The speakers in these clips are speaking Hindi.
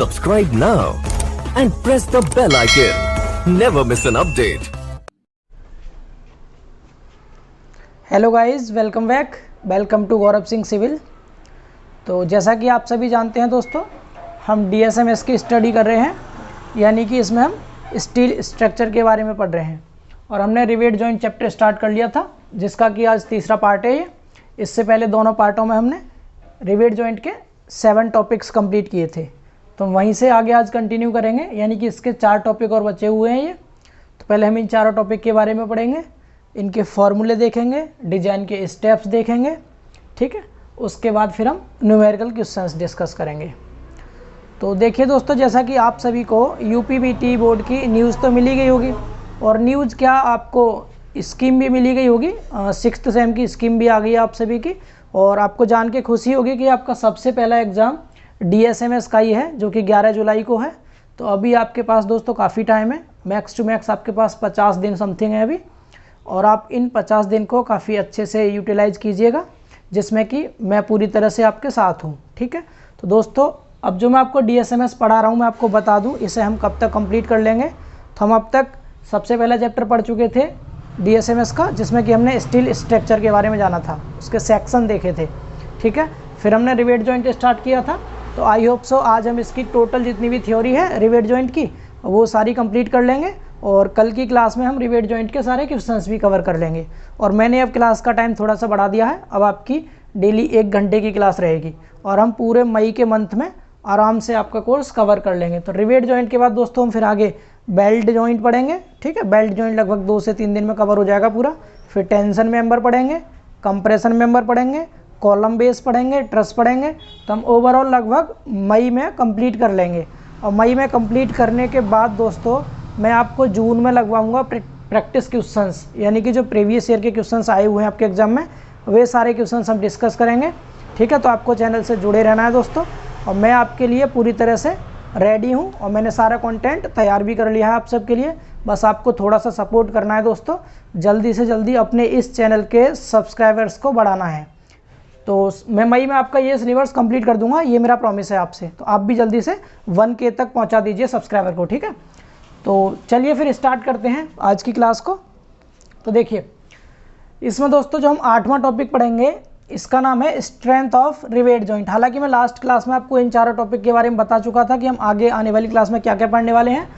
Subscribe now and press the bell icon. Never miss an update. Hello guys, welcome back. Welcome to Gaurav Singh civil. तो जैसा कि आप सभी जानते हैं दोस्तों, हम DSMS की स्टडी कर रहे हैं, यानी कि इसमें हम स्टील स्ट्रक्चर के बारे में पढ़ रहे हैं। और हमने रिवेट जॉइंट चैप्टर स्टार्ट कर लिया था, जिसका कि आज तीसरा पार्ट है ये। इससे पहले दोनों पार्टों में हमने रिवेट जॉइंट के 7 टॉपिक्स कंप्लीट किए थे, तो वहीं से आगे आज कंटिन्यू करेंगे, यानी कि इसके 4 टॉपिक और बचे हुए हैं ये। तो पहले हम इन चारों टॉपिक के बारे में पढ़ेंगे, इनके फॉर्मूले देखेंगे, डिजाइन के स्टेप्स देखेंगे, ठीक है। उसके बाद फिर हम न्यूमेरिकल क्वेश्चंस डिस्कस करेंगे। तो देखिए दोस्तों, जैसा कि आप सभी को UPBT बोर्ड की न्यूज़ तो मिली गई होगी, और न्यूज़ क्या, आपको स्कीम भी मिली गई होगी। 6th सेम की स्कीम भी आ गई है आप सभी की, और आपको जान के खुशी होगी कि आपका सबसे पहला एग्ज़ाम DSMS का ही है, जो कि 11 जुलाई को है। तो अभी आपके पास दोस्तों काफ़ी टाइम है, मैक्स टू मैक्स आपके पास 50 दिन समथिंग है अभी, और आप इन 50 दिन को काफ़ी अच्छे से यूटिलाइज़ कीजिएगा, जिसमें कि मैं पूरी तरह से आपके साथ हूँ, ठीक है। तो दोस्तों, अब जो मैं आपको DSMS पढ़ा रहा हूँ, मैं आपको बता दूँ इसे हम कब तक कंप्लीट कर लेंगे। तो हम अब तक सबसे पहला चैप्टर पढ़ चुके थे DSMS का, जिसमें कि हमने स्टील स्ट्रक्चर के बारे में जाना था, उसके सेक्शन देखे थे, ठीक है। फिर हमने रिवेट जॉइंट स्टार्ट किया था। तो आई होप सो आज हम इसकी टोटल जितनी भी थ्योरी है रिवेट जॉइंट की, वो सारी कंप्लीट कर लेंगे, और कल की क्लास में हम रिवेट जॉइंट के सारे क्वेश्चंस भी कवर कर लेंगे। और मैंने अब क्लास का टाइम थोड़ा सा बढ़ा दिया है, अब आपकी डेली 1 घंटे की क्लास रहेगी, और हम पूरे मई के मंथ में आराम से आपका कोर्स कवर कर लेंगे। तो रिवेट जॉइंट के बाद दोस्तों हम फिर आगे बेल्ट जॉइंट पढ़ेंगे, ठीक है। बेल्ट जॉइंट लगभग 2 से 3 दिन में कवर हो जाएगा पूरा। फिर टेंशन मेंबर पढ़ेंगे, कंप्रेशन मेंबर पढ़ेंगे, कॉलम बेस पढ़ेंगे, ट्रस पढ़ेंगे। तो हम ओवरऑल लगभग मई में कंप्लीट कर लेंगे। और मई में कंप्लीट करने के बाद दोस्तों मैं आपको जून में लगवाऊंगा प्रैक्टिस क्वेश्चंस, यानी कि जो प्रीवियस ईयर के क्वेश्चंस आए हुए हैं आपके एग्जाम में, वे सारे क्वेश्चंस हम डिस्कस करेंगे, ठीक है। तो आपको चैनल से जुड़े रहना है दोस्तों, और मैं आपके लिए पूरी तरह से रेडी हूँ, और मैंने सारा कंटेंट तैयार भी कर लिया है आप सबके लिए। बस आपको थोड़ा सा सपोर्ट करना है दोस्तों, जल्दी से जल्दी अपने इस चैनल के सब्सक्राइबर्स को बढ़ाना है। तो मैं मई में आपका ये सिलेबस कंप्लीट कर दूंगा, ये मेरा प्रॉमिस है आपसे। तो आप भी जल्दी से 1K तक पहुंचा दीजिए सब्सक्राइबर को, ठीक है। तो चलिए फिर स्टार्ट करते हैं आज की क्लास को। तो देखिए, इसमें दोस्तों जो हम 8वां टॉपिक पढ़ेंगे, इसका नाम है स्ट्रेंथ ऑफ रिवेट जॉइंट। हालांकि मैं लास्ट क्लास में आपको इन चारों टॉपिक के बारे में बता चुका था कि हम आगे आने वाली क्लास में क्या क्या पढ़ने वाले हैं।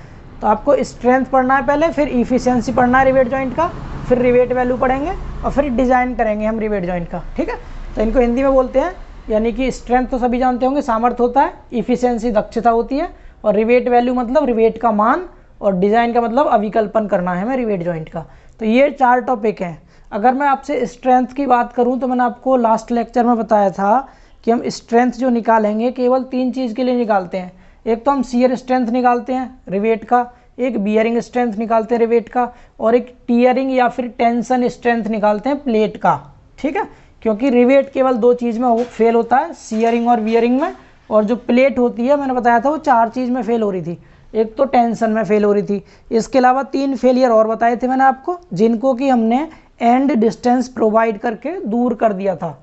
तो आपको स्ट्रेंथ पढ़ना है पहले, फिर इफिशियंसी पढ़ना है रिवेट जॉइंट का, फिर रिवेट वैल्यू पढ़ेंगे, और फिर डिज़ाइन करेंगे हम रिवेट जॉइंट का, ठीक है। तो इनको हिंदी में बोलते हैं, यानी कि स्ट्रेंथ तो सभी जानते होंगे, सामर्थ्य होता है, इफिशियंसी दक्षता होती है, और रिवेट वैल्यू मतलब रिवेट का मान, और डिज़ाइन का मतलब अविकल्पन करना है हमें रिवेट जॉइंट का। तो ये 4 टॉपिक हैं। अगर मैं आपसे स्ट्रेंथ की बात करूं, तो मैंने आपको लास्ट लेक्चर में बताया था कि हम स्ट्रेंथ जो निकालेंगे केवल 3 चीज़ के लिए निकालते हैं। एक तो हम शियर स्ट्रेंथ निकालते हैं रिवेट का, एक बियरिंग स्ट्रेंथ निकालते हैं रिवेट का, और एक टीयरिंग या फिर टेंशन स्ट्रेंथ निकालते हैं प्लेट का, ठीक है। क्योंकि रिवेट केवल 2 चीज़ में फेल होता है, शियरिंग और बियरिंग में, और जो प्लेट होती है मैंने बताया था वो 4 चीज़ में फेल हो रही थी। एक तो टेंशन में फेल हो रही थी, इसके अलावा 3 फेलियर और बताए थे मैंने आपको, जिनको कि हमने एंड डिस्टेंस प्रोवाइड करके दूर कर दिया था।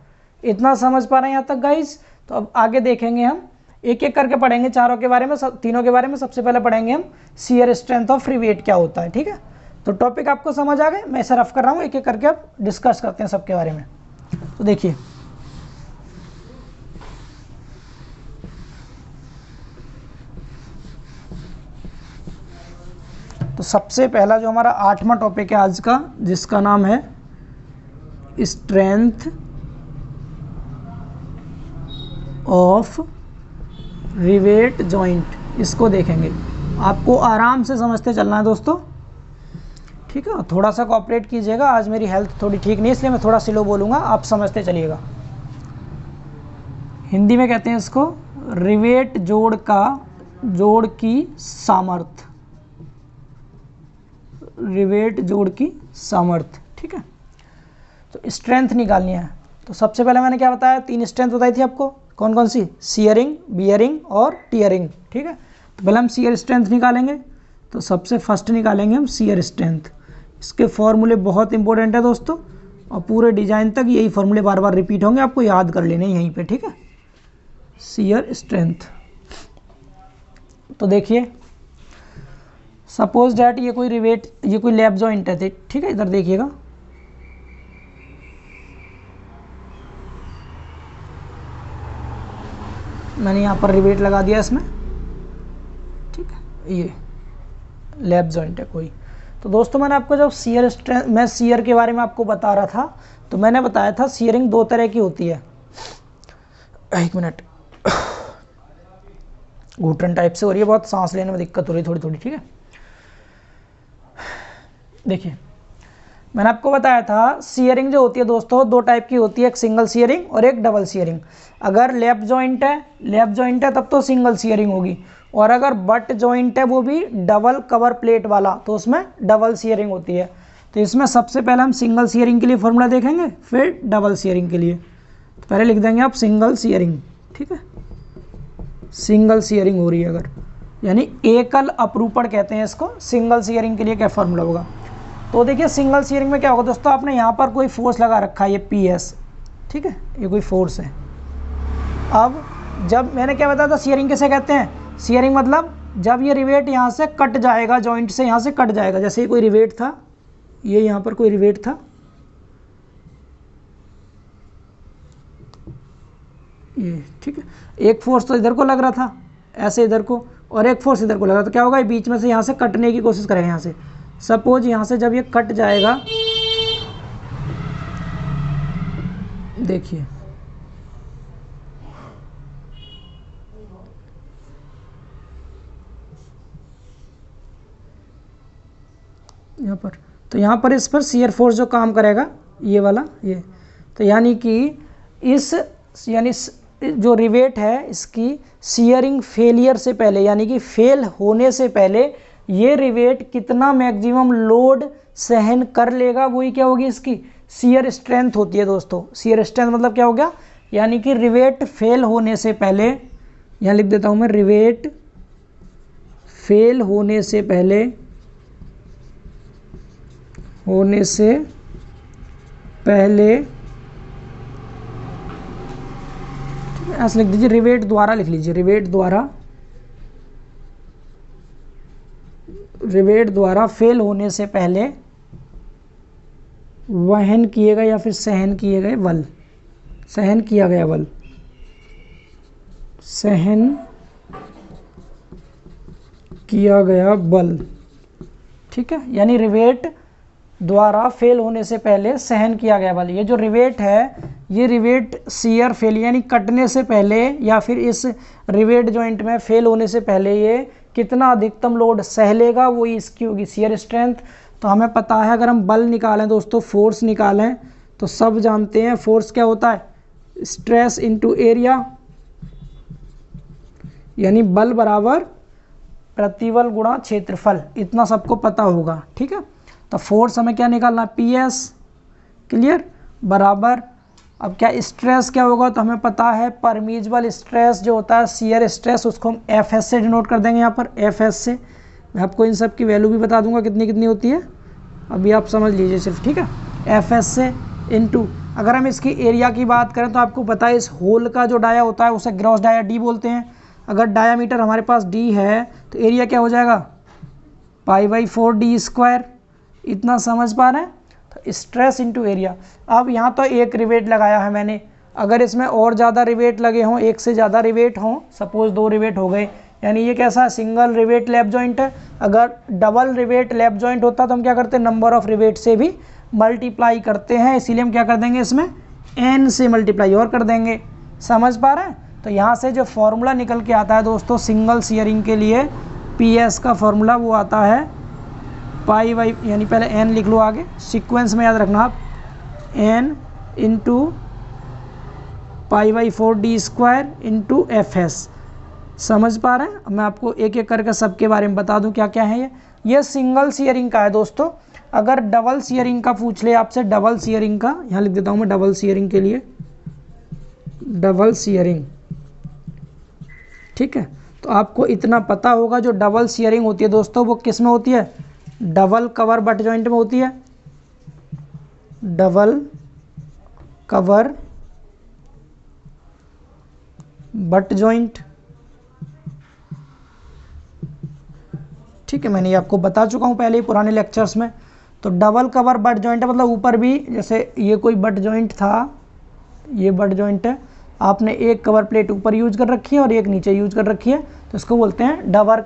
इतना समझ पा रहे हैं यहाँ तक गाइज? तो अब आगे देखेंगे, हम एक एक करके पढ़ेंगे चारों के बारे में, तीनों के बारे में। सबसे पहले पढ़ेंगे हम शियर स्ट्रेंथ ऑफ रिवेट क्या होता है, ठीक है। तो टॉपिक आपको समझ आ गए, मैं इसे रफ कर रहा हूँ, एक एक करके अब डिस्कस करते हैं सबके बारे में। तो देखिए, तो सबसे पहला जो हमारा 8वां टॉपिक है आज का, जिसका नाम है स्ट्रेंथ ऑफ रिवेट जॉइंट, इसको देखेंगे। आपको आराम से समझते चलना है दोस्तों, ठीक है। थोड़ा सा कोऑपरेट कीजिएगा, आज मेरी हेल्थ थोड़ी ठीक नहीं, इसलिए मैं थोड़ा स्लो बोलूँगा, आप समझते चलिएगा। हिंदी में कहते हैं इसको रिवेट जोड़ की सामर्थ्य, रिवेट जोड़ की सामर्थ्य, ठीक है। तो स्ट्रेंथ निकालनी है। तो सबसे पहले मैंने क्या बताया, 3 स्ट्रेंथ बताई थी आपको, कौन कौन सी? शियरिंग, बियरिंग और टीयरिंग, ठीक है। तो पहले हम शियर स्ट्रेंथ निकालेंगे। तो सबसे फर्स्ट निकालेंगे हम शियर स्ट्रेंथ। इसके फॉर्मूले बहुत इंपॉर्टेंट है दोस्तों, और पूरे डिजाइन तक यही फॉर्मूले बार बार रिपीट होंगे, आपको याद कर लेने यहीं पे, ठीक है। शियर स्ट्रेंथ, तो देखिए सपोज डैट ये कोई रिवेट, ये कोई लैप जॉइंट है, ठीक है, इधर देखिएगा, मैंने यहाँ पर रिवेट लगा दिया इसमें, ठीक है, ये लैप जॉइंट है कोई। तो दोस्तों मैंने आपको जब शियर स्ट्रेंथ, मैं शियर के बारे में आपको बता रहा था, तो मैंने बताया था शियरिंग दो तरह की होती है। एक मिनट, घुटन टाइप से हो रही है, बहुत सांस लेने में दिक्कत हो रही है थोड़ी थोड़ी, ठीक है। देखिए मैंने आपको बताया था शियरिंग जो होती है दोस्तों दो टाइप की होती है, एक सिंगल शियरिंग और एक डबल शियरिंग। अगर लैप जॉइंट है तब तो सिंगल शियरिंग होगी, और अगर बट जॉइंट है वो भी डबल कवर प्लेट वाला, तो उसमें डबल शियरिंग होती है। तो इसमें सबसे पहले हम सिंगल शियरिंग के लिए फॉर्मूला देखेंगे, फिर डबल शियरिंग के लिए। तो पहले लिख देंगे आप सिंगल शियरिंग, ठीक है, सिंगल शियरिंग हो रही है अगर, यानी एकल अपरूपण कहते हैं इसको। सिंगल शियरिंग के लिए क्या फॉर्मूला होगा, तो देखिए सिंगल शियरिंग में क्या होगा दोस्तों, आपने यहाँ पर कोई फोर्स लगा रखा है, ये PS, ठीक है, ये कोई फोर्स है। अब जब मैंने क्या बताया था शियरिंग किसे कहते हैं, शियरिंग मतलब जब ये रिवेट यहाँ से कट जाएगा, जॉइंट से यहाँ से कट जाएगा, जैसे ये कोई रिवेट था, ये यहाँ पर कोई रिवेट था, ये, ठीक है, एक फोर्स तो इधर को लग रहा था ऐसे इधर को, और एक फोर्स इधर को लग रहा था, तो क्या होगा, बीच में से यहाँ से कटने की कोशिश करेगा यहाँ से। सपोज यहाँ से जब ये कट जाएगा, देखिए यहाँ पर, तो यहाँ पर इस पर शियर फोर्स जो काम करेगा ये वाला, ये, तो यानी कि इस, यानी जो रिवेट है इसकी शियरिंग फेलियर से पहले, यानी कि फेल होने से पहले ये रिवेट कितना मैक्सिमम लोड सहन कर लेगा, वही क्या होगी इसकी शियर स्ट्रेंथ होती है दोस्तों। शियर स्ट्रेंथ मतलब क्या हो गया, यानी कि रिवेट फेल होने से पहले, यहाँ लिख देता हूँ मैं, रिवेट फेल होने से पहले, ऐसे लिख दीजिए, रिवेट द्वारा लिख लीजिए, रिवेट द्वारा फेल होने से पहले वहन किए गए या फिर सहन किए गए बल, सहन किया गया बल, सहन किया गया बल, ठीक है, यानी रिवेट द्वारा फेल होने से पहले सहन किया गया बल। ये जो रिवेट है, ये रिवेट शियर फेल यानी कटने से पहले या फिर इस रिवेट जॉइंट में फेल होने से पहले ये कितना अधिकतम लोड सह लेगा, वही इसकी होगी शियर स्ट्रेंथ। तो हमें पता है अगर हम बल निकालें दोस्तों, फोर्स निकालें, तो सब जानते हैं फोर्स क्या होता है, स्ट्रेस इनटू एरिया, यानी बल बराबर प्रतिबल गुणा क्षेत्रफल, इतना सबको पता होगा, ठीक है। तो फोर्स हमें क्या निकालना है, PS, क्लियर, बराबर, अब क्या स्ट्रेस क्या होगा, तो हमें पता है परमीजबल स्ट्रेस जो होता है शियर स्ट्रेस, उसको हम FS से डिनोट कर देंगे, यहाँ पर FS से। मैं आपको इन सब की वैल्यू भी बता दूंगा कितनी कितनी होती है, अभी आप समझ लीजिए सिर्फ, ठीक है, FS से इनटू, अगर हम इसकी एरिया की बात करें तो आपको पता है इस होल का जो डाया होता है उसे ग्रॉस डाया D बोलते हैं। अगर डायामीटर हमारे पास D है तो एरिया क्या हो जाएगा, π/4D², इतना समझ पा रहे हैं। तो स्ट्रेस इनटू एरिया। अब यहाँ तो एक रिवेट लगाया है मैंने, अगर इसमें और ज़्यादा रिवेट लगे हों, एक से ज़्यादा रिवेट हों, सपोज 2 रिवेट हो गए, यानी ये कैसा सिंगल रिवेट लैप जॉइंट है। अगर डबल रिवेट लैप जॉइंट होता तो हम क्या करते हैं, नंबर ऑफ रिवेट से भी मल्टीप्लाई करते हैं, इसीलिए हम क्या कर देंगे इसमें n से मल्टीप्लाई और कर देंगे, समझ पा रहे हैं। तो यहाँ से जो फॉर्मूला निकल के आता है दोस्तों सिंगल शियरिंग के लिए, PS का फॉर्मूला वो आता है π/, यानी पहले n लिख लो, आगे सीक्वेंस में याद रखना आप, n into π/4D² into FS, समझ पा रहे हैं। मैं आपको एक एक करके सबके बारे में बता दूं क्या क्या है। ये सिंगल शियरिंग का है दोस्तों। अगर डबल शियरिंग का पूछ ले आपसे, डबल शियरिंग का यहाँ लिख देता हूँ मैं, डबल शियरिंग के लिए, डबल शियरिंग, ठीक है। तो आपको इतना पता होगा जो डबल शियरिंग होती है दोस्तों वो किस में होती है, डबल कवर बट जॉइंट में होती है, डबल कवर बट जॉइंट, है, मैंने ये आपको बता चुका हूँ पहले ही पुराने लेक्चर्स में। तो डबल कवर बट जॉइंट है, मतलब ऊपर भी जैसे ये कोई बट जॉइंट था, ये बट जॉइंट है, आपने एक कवर प्लेट ऊपर यूज कर रखी है और एक नीचे यूज कर रखी है, तो इसको बोलते हैं डबल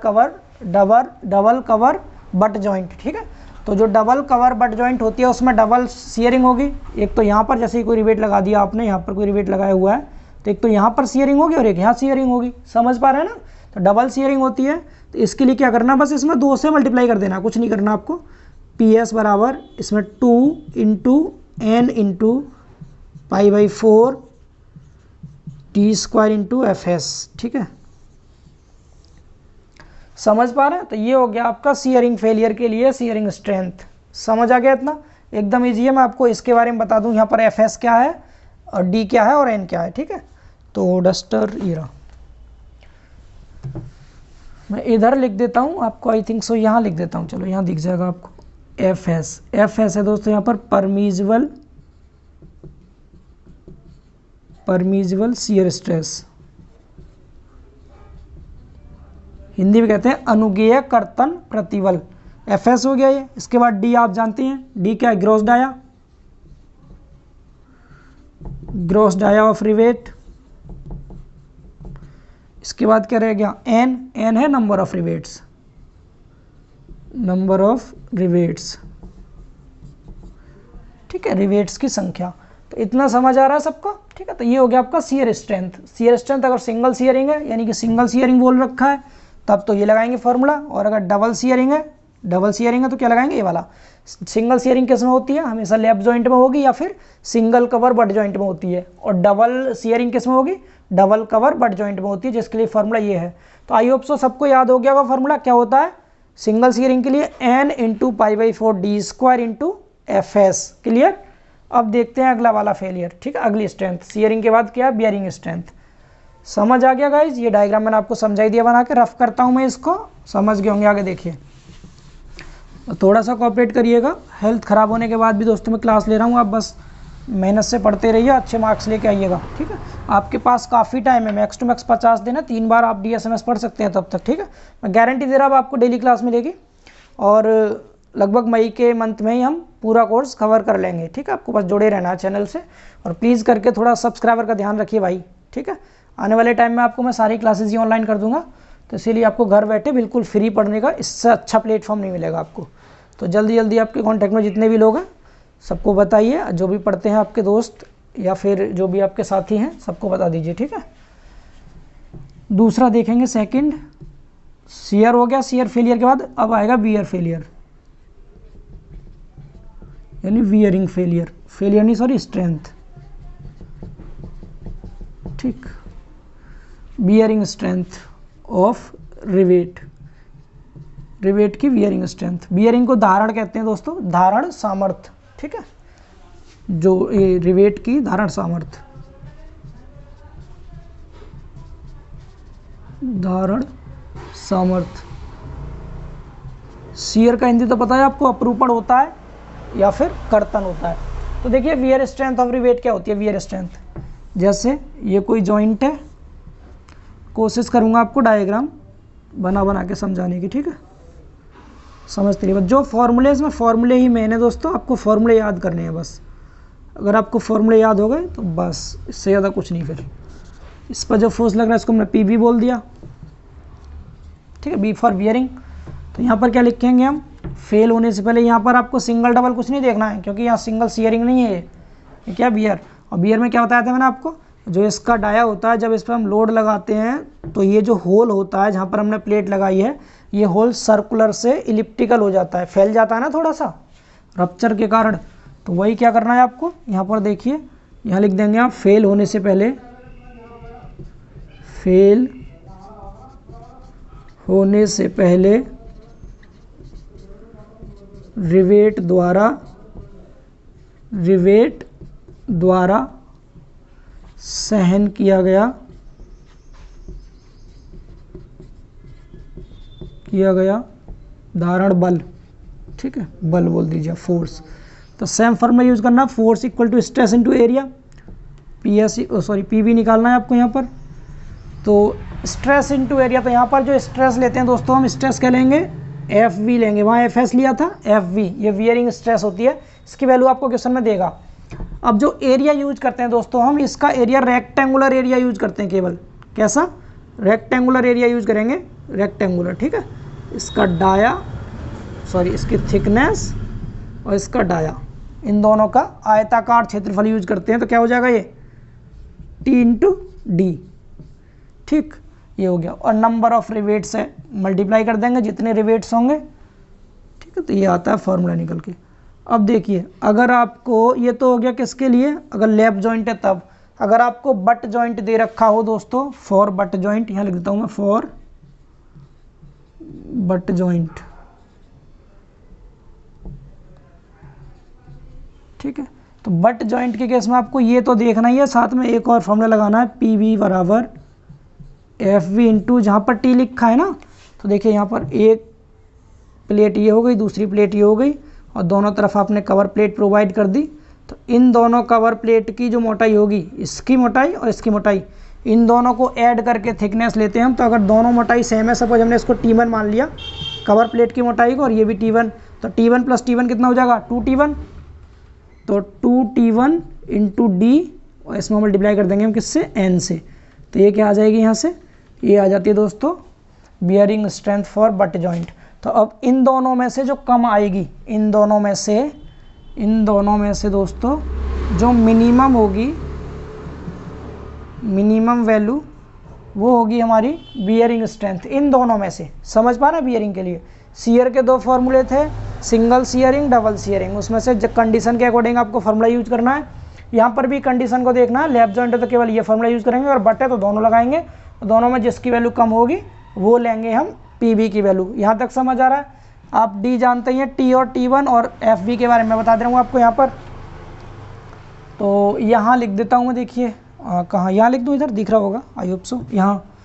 कवर बट जॉइंट। ठीक है, तो जो डबल कवर बट जॉइंट होती है उसमें डबल शियरिंग होगी। एक तो यहाँ पर जैसे ही कोई रिवेट लगा दिया आपने, यहाँ पर कोई रिवेट लगाया हुआ है, तो एक तो यहाँ पर शियरिंग होगी और एक यहाँ शियरिंग होगी, समझ पा रहे हैं ना। तो डबल शियरिंग होती है, तो इसके लिए क्या करना, बस इसमें 2 से मल्टीप्लाई कर देना, कुछ नहीं करना आपको। PS बराबर इसमें 2 into N into π/4 t² into FS। ठीक है, समझ पा रहे हैं। तो ये हो गया आपका शियरिंग फेलियर के लिए शियरिंग स्ट्रेंथ। समझ आ गया इतना, एकदम ईजी है। मैं आपको इसके बारे में बता दूं, यहाँ पर FS क्या है और D क्या है और N क्या है। ठीक है, तो डस्टर ये रहा, मैं इधर लिख देता हूँ आपको, आई थिंक सो यहाँ लिख देता हूँ, चलो यहाँ दिख जाएगा आपको। FS है दोस्तों यहाँ पर परमीजिबल शियर स्ट्रेस, हिंदी में कहते हैं अनुज्ञेय कर्तन प्रतिबल। FS हो गया ये। इसके बाद D आप जानते हैं, D क्या है, ग्रॉस डाया ऑफ रिवेट। इसके बाद क्या रह गया, N है नंबर ऑफ रिवेट्स। ठीक है, रिवेट्स की संख्या। तो इतना समझ आ रहा है सबको। ठीक है, तो ये हो गया आपका शियर स्ट्रेंथ। शियर स्ट्रेंथ अगर सिंगल शियरिंग है, यानी कि सिंगल शियरिंग बोल रखा है, तब तो ये लगाएंगे फॉर्मूला। और अगर डबल शियरिंग है तो क्या लगाएंगे, ये वाला। सिंगल शियरिंग किस में होती है, हमेशा लेफ्ट जॉइंट में होगी या फिर सिंगल कवर बट जॉइंट में होती है। और डबल शियरिंग किस में होगी, डबल कवर बट जॉइंट में होती है, जिसके लिए फॉर्मूला ये है। तो आई होप सो सबको याद हो गया होगा फॉर्मूला क्या होता है सिंगल शियरिंग के लिए, n into π/4 d² into FS। Clear. अब देखते हैं अगला वाला फेलियर। ठीक है, अगली स्ट्रेंथ शियरिंग के बाद क्या है, बियरिंग स्ट्रेंथ। समझ आ गया गाइज, ये डायग्राम मैंने आपको समझाई दिया बना के, रफ करता हूँ मैं इसको, समझ गए होंगे। आगे देखिए, थोड़ा सा कोऑपरेट करिएगा। हेल्थ ख़राब होने के बाद भी दोस्तों मैं क्लास ले रहा हूँ, आप बस मेहनत से पढ़ते रहिए, अच्छे मार्क्स लेके आइएगा। ठीक है, आपके पास काफ़ी टाइम है, मैक्स टू मैक्स 50 दिन है, 3 बार आप DSMS पढ़ सकते हैं तब तक। ठीक है, मैं गारंटी दे रहा हूँ आपको डेली क्लास मिलेगी और लगभग मई के मंथ में ही हम पूरा कोर्स कवर कर लेंगे। ठीक है, आपको बस जुड़े रहना है चैनल से, और प्लीज़ करके थोड़ा सब्सक्राइबर का ध्यान रखिए भाई। ठीक है, आने वाले टाइम में आपको मैं सारी क्लासेस ही ऑनलाइन कर दूंगा, तो इसीलिए आपको घर बैठे बिल्कुल फ्री पढ़ने का इससे अच्छा प्लेटफॉर्म नहीं मिलेगा आपको। तो जल्दी जल्दी आपके कॉन्टैक्ट में जितने भी लोग हैं सबको बताइए, जो भी पढ़ते हैं आपके दोस्त या फिर जो भी आपके साथी हैं सबको बता दीजिए। ठीक है, दूसरा देखेंगे सेकंड, शियर हो गया। शियर फेलियर के बाद अब आएगा बियर फेलियर, यानी वियरिंग फेलियर नहीं सॉरी स्ट्रेंथ। ठीक, बियरिंग स्ट्रेंथ ऑफ रिवेट की बियरिंग स्ट्रेंथ। बियरिंग को धारण कहते हैं दोस्तों, धारण सामर्थ्य। ठीक है, जो रिवेट की धारण सामर्थ्य, शियर का हिंदी तो पता है आपको, अपरूपण होता है या फिर कर्तन होता है। तो देखिए वियर स्ट्रेंथ ऑफ रिवेट क्या होती है। वियर स्ट्रेंथ, जैसे ये कोई जॉइंट है, कोशिश करूंगा आपको डायग्राम बना के समझाने की। ठीक है, समझते रहिए। जो फॉर्मूले, इसमें फॉर्मूले ही मेन है दोस्तों, आपको फॉर्मूले याद करने हैं बस। अगर आपको फॉर्मूले याद हो गए तो बस, इससे ज़्यादा कुछ नहीं। फिर इस पर जो फोर्स लग रहा है इसको हमने PB बोल दिया। ठीक है, B फॉर बियरिंग। तो यहाँ पर क्या लिखेंगे हम, फेल होने से पहले यहाँ पर आपको सिंगल डबल कुछ नहीं देखना है, क्योंकि यहाँ सिंगल शियरिंग नहीं है, ये क्या बियर। और बियर में क्या बताया था मैंने आपको, जो इसका डाया होता है जब इस पर हम लोड लगाते हैं तो ये जो होल होता है जहाँ पर हमने प्लेट लगाई है, ये होल सर्कुलर से इलिप्टिकल हो जाता है, फैल जाता है ना थोड़ा सा रप्चर के कारण। तो वही क्या करना है आपको, यहाँ पर देखिए, यहाँ लिख देंगे आप फेल होने से पहले रिवेट द्वारा सहन किया गया धारण बल। ठीक है, बल बोल दीजिए, फोर्स। तो सेम फॉर्मूला यूज करना, force equal to stress into area. PB निकालना है आपको यहाँ पर। तो स्ट्रेस इनटू एरिया, तो यहाँ पर जो स्ट्रेस लेते हैं दोस्तों हम, स्ट्रेस क्या लेंगे, एफ वी लेंगे, वहाँ एफ एस लिया था, एफ वी, ये वियरिंग स्ट्रेस होती है, इसकी वैल्यू आपको क्वेश्चन में देगा। अब जो एरिया यूज करते हैं दोस्तों, हम इसका एरिया रेक्टेंगुलर एरिया यूज करते हैं केवल। कैसा? रेक्टेंगुलर एरिया यूज करेंगे, रेक्टेंगुलर, ठीक है। इसका डाया, सॉरी इसकी थिकनेस और इसका डाया, इन दोनों का आयताकार क्षेत्रफल यूज करते हैं, तो क्या हो जाएगा ये टी इंटू डी, ठीक, ये हो गया। और नंबर ऑफ रिवेट्स है, मल्टीप्लाई कर देंगे जितने रिवेट्स होंगे, ठीक है, तो ये आता है फॉर्मूला निकल के। अब देखिए, अगर आपको, ये तो हो गया किसके लिए, अगर लैप जॉइंट है तब, अगर आपको बट जॉइंट दे रखा हो दोस्तों, फॉर बट जॉइंट, यहाँ लिख देता हूँ मैं, फॉर बट जॉइंट, ठीक है। तो बट जॉइंट के केस में आपको ये तो देखना ही है, साथ में एक और फॉर्मूला लगाना है, पी वी बराबर एफ वी इंटू, जहाँ पर टी लिखा है ना, तो देखिए यहाँ पर एक प्लेट ये हो गई, दूसरी प्लेट ये हो गई, और दोनों तरफ आपने कवर प्लेट प्रोवाइड कर दी। तो इन दोनों कवर प्लेट की जो मोटाई होगी, इसकी मोटाई और इसकी मोटाई, इन दोनों को ऐड करके थिकनेस लेते हैं हम। तो अगर दोनों मोटाई सेम है, सपोज हमने इसको T1 मान लिया, कवर प्लेट की मोटाई को, और ये भी T1, तो T1 प्लस T1 कितना हो जाएगा, 2T1, तो 2T1 इंटू डी, और इसमें मल्टीप्लाई कर देंगे हम किससे, N से, तो ये क्या आ जाएगी यहाँ से, ये आ जाती है दोस्तों bearing strength for butt joint. तो अब इन दोनों में से जो कम आएगी, इन दोनों में से दोस्तों जो मिनिमम होगी, मिनिमम वैल्यू, वो होगी हमारी बियरिंग स्ट्रेंथ, इन दोनों में से। समझ पा रहे हैं? बियरिंग के लिए शियर के दो फॉर्मूले थे, सिंगल शियरिंग, डबल शियरिंग, उसमें से कंडीशन के अकॉर्डिंग आपको फार्मूला यूज करना है। यहाँ पर भी कंडीशन को देखना है, लैप जॉइंट है तो केवल ये फार्मूला यूज करेंगे, और बट है तो दोनों लगाएंगे, दोनों में जिसकी वैल्यू कम होगी वो लेंगे हम पी वी की वैल्यू। यहाँ तक समझ आ रहा है? आप डी जानते हैं, टी और T1 और एफ वी के बारे में बता दे रहा हूँ आपको यहाँ पर। तो यहाँ लिख देता हूँ मैं, देखिए कहाँ, यहाँ लिख दूँ, इधर दिख रहा होगा, आई होप सो, यहाँ।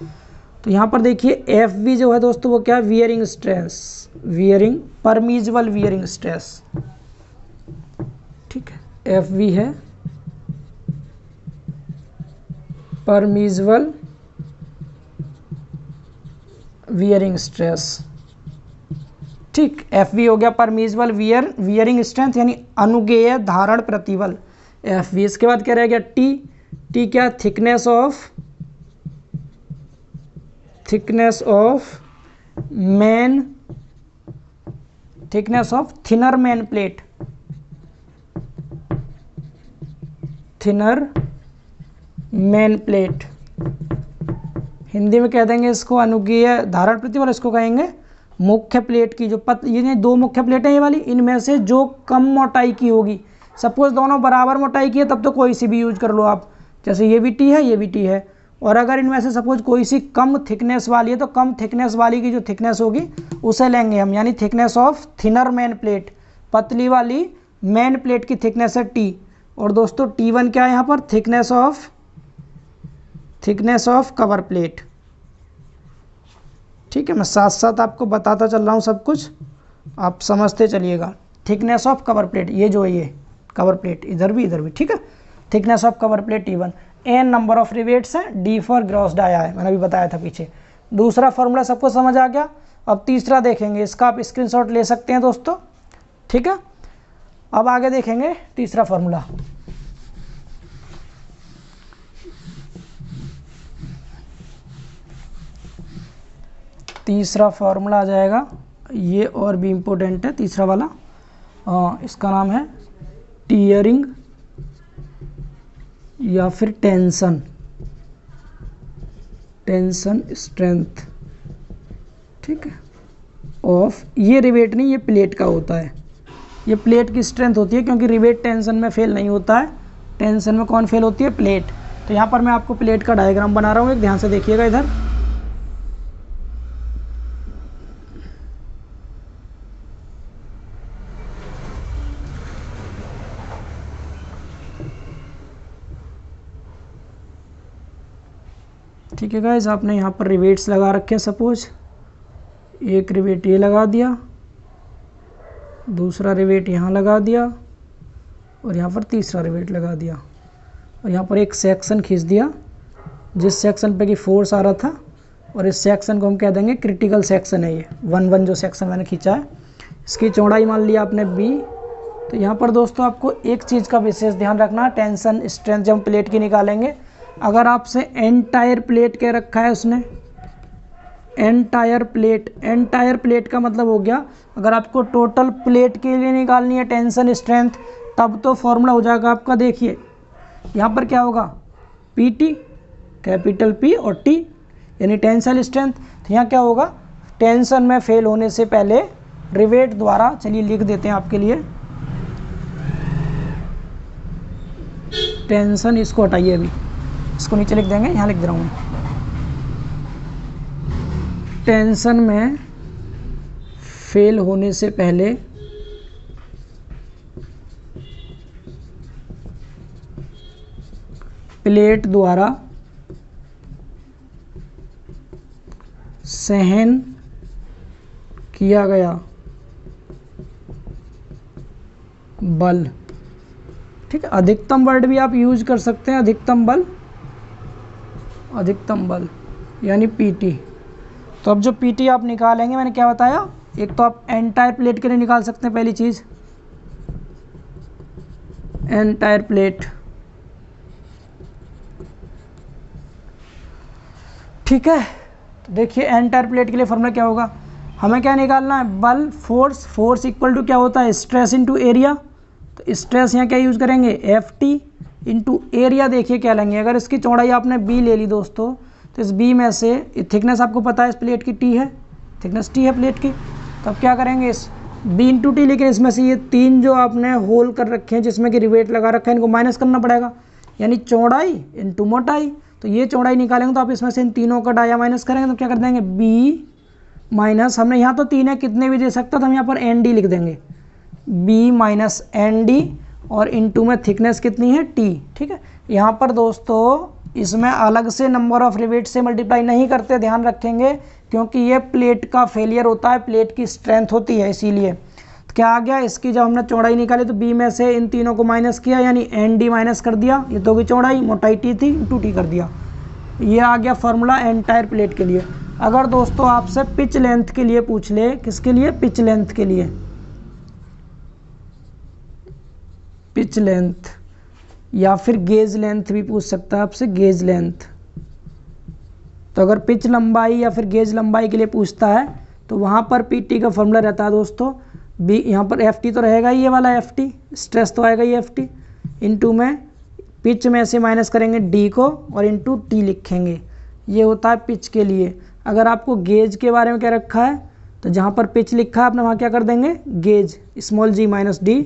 तो यहाँ पर देखिए एफ वी जो है दोस्तों, वो क्या है, wearing stress, wearing, permissible wearing stress, ठीक है, एफ वी है परमिजिबल वियरिंग स्ट्रेस, ठीक। एफ वी हो गया परमिजिबल वियरिंग स्ट्रेंथ, यानी अनुगेय धारण प्रतिबल, एफ वी। इसके बाद क्या रह गया, टी, टी क्या, thickness of man, thickness of thinner man plate, thinner man plate, Hindi में कह देंगे इसको अनुगेय धारण प्रतिबल, इसको कहेंगे मुख्य प्लेट की जो ये दो मुख्य प्लेटें ये वाली, इनमें से जो कम मोटाई की होगी, सपोज दोनों बराबर मोटाई की है तब तो कोई सी भी यूज कर लो आप, जैसे ये भी टी है, ये भी टी है, और अगर इनमें से सपोज कोई सी कम थिकनेस वाली है, तो कम थिकनेस वाली की जो थिकनेस होगी उसे लेंगे हम, यानी thickness of thinner man plate, पतली वाली मैन प्लेट की थिकनेस है टी, और दोस्तों T1 क्या है यहाँ पर, थिकनेस ऑफ कवर प्लेट, ठीक है। मैं साथ साथ आपको बताता चल रहा हूँ सब कुछ, आप समझते चलिएगा। थिकनेस ऑफ कवर प्लेट, ये जो है ये कवर प्लेट, इधर भी, ठीक है, thickness of cover plate T1, n number of rivets हैं, डी फॉर ग्रॉस डाया है, मैंने अभी बताया था पीछे। दूसरा फॉर्मूला सबको समझ आ गया। अब तीसरा देखेंगे, इसका आप स्क्रीनशॉट ले सकते हैं दोस्तों, ठीक है। अब आगे देखेंगे तीसरा फॉर्मूला, तीसरा फार्मूला आ जाएगा, ये और भी इम्पोर्टेंट है तीसरा वाला, इसका नाम है टीयरिंग या फिर टेंशन स्ट्रेंथ, ठीक है, ऑफ, ये रिवेट नहीं, ये प्लेट का होता है, ये प्लेट की स्ट्रेंथ होती है, क्योंकि रिवेट टेंशन में फेल नहीं होता है, टेंशन में कौन फेल होती है, प्लेट। तो यहाँ पर मैं आपको प्लेट का डायग्राम बना रहा हूँ, एक ध्यान से देखिएगा इधर, ठीक है गाइस। आपने यहाँ पर रिवेट्स लगा रखे हैं, सपोज एक रिवेट ये लगा दिया, दूसरा रिवेट यहाँ लगा दिया, और यहाँ पर तीसरा रिवेट लगा दिया, और यहाँ पर एक सेक्शन खींच दिया जिस सेक्शन पे की फोर्स आ रहा था और इस सेक्शन को हम कह देंगे क्रिटिकल सेक्शन है ये 1 जो सेक्शन मैंने खींचा है। इसकी चौड़ाई मान लिया आपने b। तो यहाँ पर दोस्तों आपको एक चीज़ का विशेष ध्यान रखना, टेंशन स्ट्रेंथ जब हम प्लेट की निकालेंगे, अगर आपसे एंटायर प्लेट कह रखा है उसने, एंटायर प्लेट का मतलब हो गया अगर आपको टोटल प्लेट के लिए निकालनी है टेंशन स्ट्रेंथ, तब तो फॉर्मूला हो जाएगा आपका, देखिए यहाँ पर क्या होगा, PT कैपिटल P और T यानी टेंसाइल स्ट्रेंथ। तो यहाँ क्या होगा, टेंशन में फेल होने से पहले रिवेट द्वारा, चलिए लिख देते हैं आपके लिए, टेंशन इसको हटाइए, अभी इसको नीचे लिख देंगे, यहाँ लिख दे रहा हूँ मैं, टेंशन में फेल होने से पहले प्लेट द्वारा सहन किया गया बल। ठीक है, अधिकतम वर्ड भी आप यूज कर सकते हैं, अधिकतम बल यानी PT। तो अब जो PT आप निकालेंगे, मैंने क्या बताया, एक तो आप एंटायर प्लेट के लिए निकाल सकते हैं, पहली चीज एंटायर प्लेट, ठीक है। तो देखिए एंटायर प्लेट के लिए फॉर्मूला क्या होगा, हमें क्या निकालना है, बल, फोर्स इक्वल टू क्या होता है, स्ट्रेस इनटू एरिया। तो स्ट्रेस यहाँ क्या यूज़ करेंगे, FT इंटू एरिया। देखिए क्या लेंगे, अगर इसकी चौड़ाई आपने B ले ली दोस्तों, तो इस B में से थिकनेस आपको पता है इस प्लेट की T है, थिकनेस T है प्लेट की, तो अब क्या करेंगे, इस B इंटू T, लेकिन इसमें से ये 3 जो आपने होल कर रखे हैं जिसमें कि रिवेट लगा रखा है, इनको माइनस करना पड़ेगा, यानी चौड़ाई इंटू मोटाई। तो ये चौड़ाई निकालेंगे तो आप इसमें से इन तीनों का डाया माइनस करेंगे, तो क्या कर देंगे, B माइनस, हमने यहाँ तो 3 है, कितने भी दे सकता, तो हम यहाँ पर ND लिख देंगे, B माइनस ND, और इनटू में थिकनेस कितनी है, T। ठीक है, यहाँ पर दोस्तों इसमें अलग से नंबर ऑफ रिवेट से मल्टीप्लाई नहीं करते, ध्यान रखेंगे, क्योंकि ये प्लेट का फेलियर होता है, प्लेट की स्ट्रेंथ होती है, इसीलिए। तो क्या आ गया, इसकी जब हमने चौड़ाई निकाली तो B में से इन तीनों को माइनस किया, यानी ND माइनस कर दिया, ये तो होगी चौड़ाई, मोटाई T थी, इंटू T कर दिया। ये आ गया फॉर्मूला एंटायर प्लेट के लिए। अगर दोस्तों आपसे पिच लेंथ के लिए पूछ ले, किसके लिए, पिच लेंथ के लिए, पिच लेंथ या फिर गेज लेंथ भी पूछ सकता है आपसे, गेज लेंथ। तो अगर पिच लंबाई या फिर गेज लंबाई के लिए पूछता है तो वहाँ पर PT का फॉर्मूला रहता है दोस्तों, B, यहाँ पर FT तो रहेगा ही, ये वाला FT, स्ट्रेस तो आएगा ये FT, इनटू में पिच में से माइनस करेंगे D को और इनटू T लिखेंगे, ये होता है पिच के लिए। अगर आपको गेज के बारे में क्या रखा है, तो जहाँ पर पिच लिखा है आपने वहाँ क्या कर देंगे, gauge, small g minus D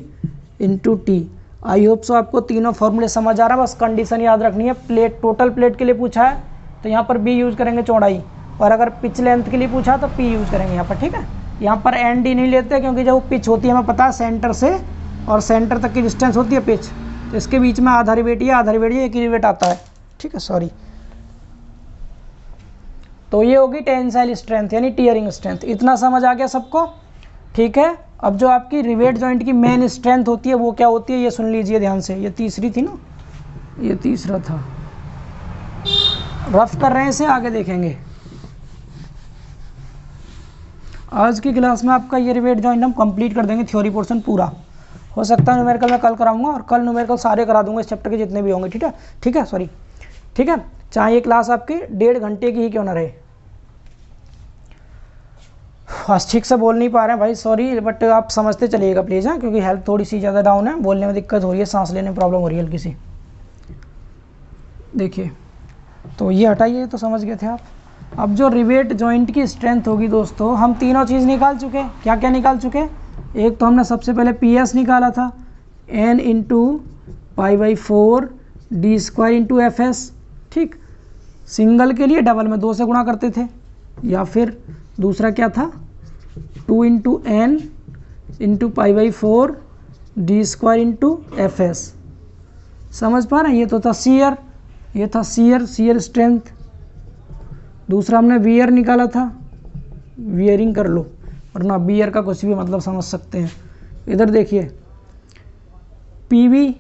into T। I hope so आपको तीनों फॉर्मूले समझ आ रहा है, बस कंडीशन याद रखनी है, प्लेट, टोटल प्लेट के लिए पूछा है तो यहाँ पर B यूज़ करेंगे चौड़ाई, और अगर पिच लेंथ के लिए पूछा तो P यूज़ करेंगे यहाँ पर। ठीक है, यहाँ पर ND नहीं लेते क्योंकि जब पिच होती है, हमें पता है सेंटर से और सेंटर तक की डिस्टेंस होती है पिच, तो इसके बीच में आधा रिवेट ये एक रिवेट आता है। ठीक है, सॉरी। तो ये होगी टेंसाइल स्ट्रेंथ यानी टीयरिंग स्ट्रेंथ। इतना समझ आ गया सबको, ठीक है। अब जो आपकी रिवेट जॉइंट की मेन स्ट्रेंथ होती है वो क्या होती है, ये सुन लीजिए ध्यान से, ये तीसरी थी ना, ये तीसरा था, रफ कर रहे हैं इसे, आगे देखेंगे। आज की क्लास में आपका ये रिवेट जॉइंट हम कंप्लीट कर देंगे, थ्योरी पोर्शन पूरा। हो सकता है न्यूमेरिकल मैं कल कराऊंगा, और कल न्यूमेरिकल सारे करा दूंगा इस चैप्टर के जितने भी होंगे। ठीक है, सॉरी, ठीक है, चाहे ये क्लास आपकी 1.5 घंटे की ही क्यों ना रहे। आज ठीक से बोल नहीं पा रहे हैं भाई, सॉरी, बट आप समझते चलिएगा प्लीज़, हाँ, क्योंकि हेल्थ थोड़ी सी ज़्यादा डाउन है, बोलने में दिक्कत हो रही है, सांस लेने में प्रॉब्लम हो रही है हल्की सी। देखिए, तो ये हटाइए, तो समझ गए थे आप। अब जो रिवेट जॉइंट की स्ट्रेंथ होगी दोस्तों, हम तीनों चीज़ निकाल चुके, क्या क्या निकाल चुके, एक तो हमने सबसे पहले PS निकाला था, N into π/4 D² into FS। ठीक, सिंगल के लिए डबल में 2 से गुणा करते थे, या फिर दूसरा क्या था, 2 into N into π/4 D² into FS। समझ पा रहे हैं, ये तो था शियर, ये था शियर स्ट्रेंथ। दूसरा हमने वियर निकाला था, वियरिंग कर लो, वरना बियर का कुछ भी मतलब समझ सकते हैं। इधर देखिए PV,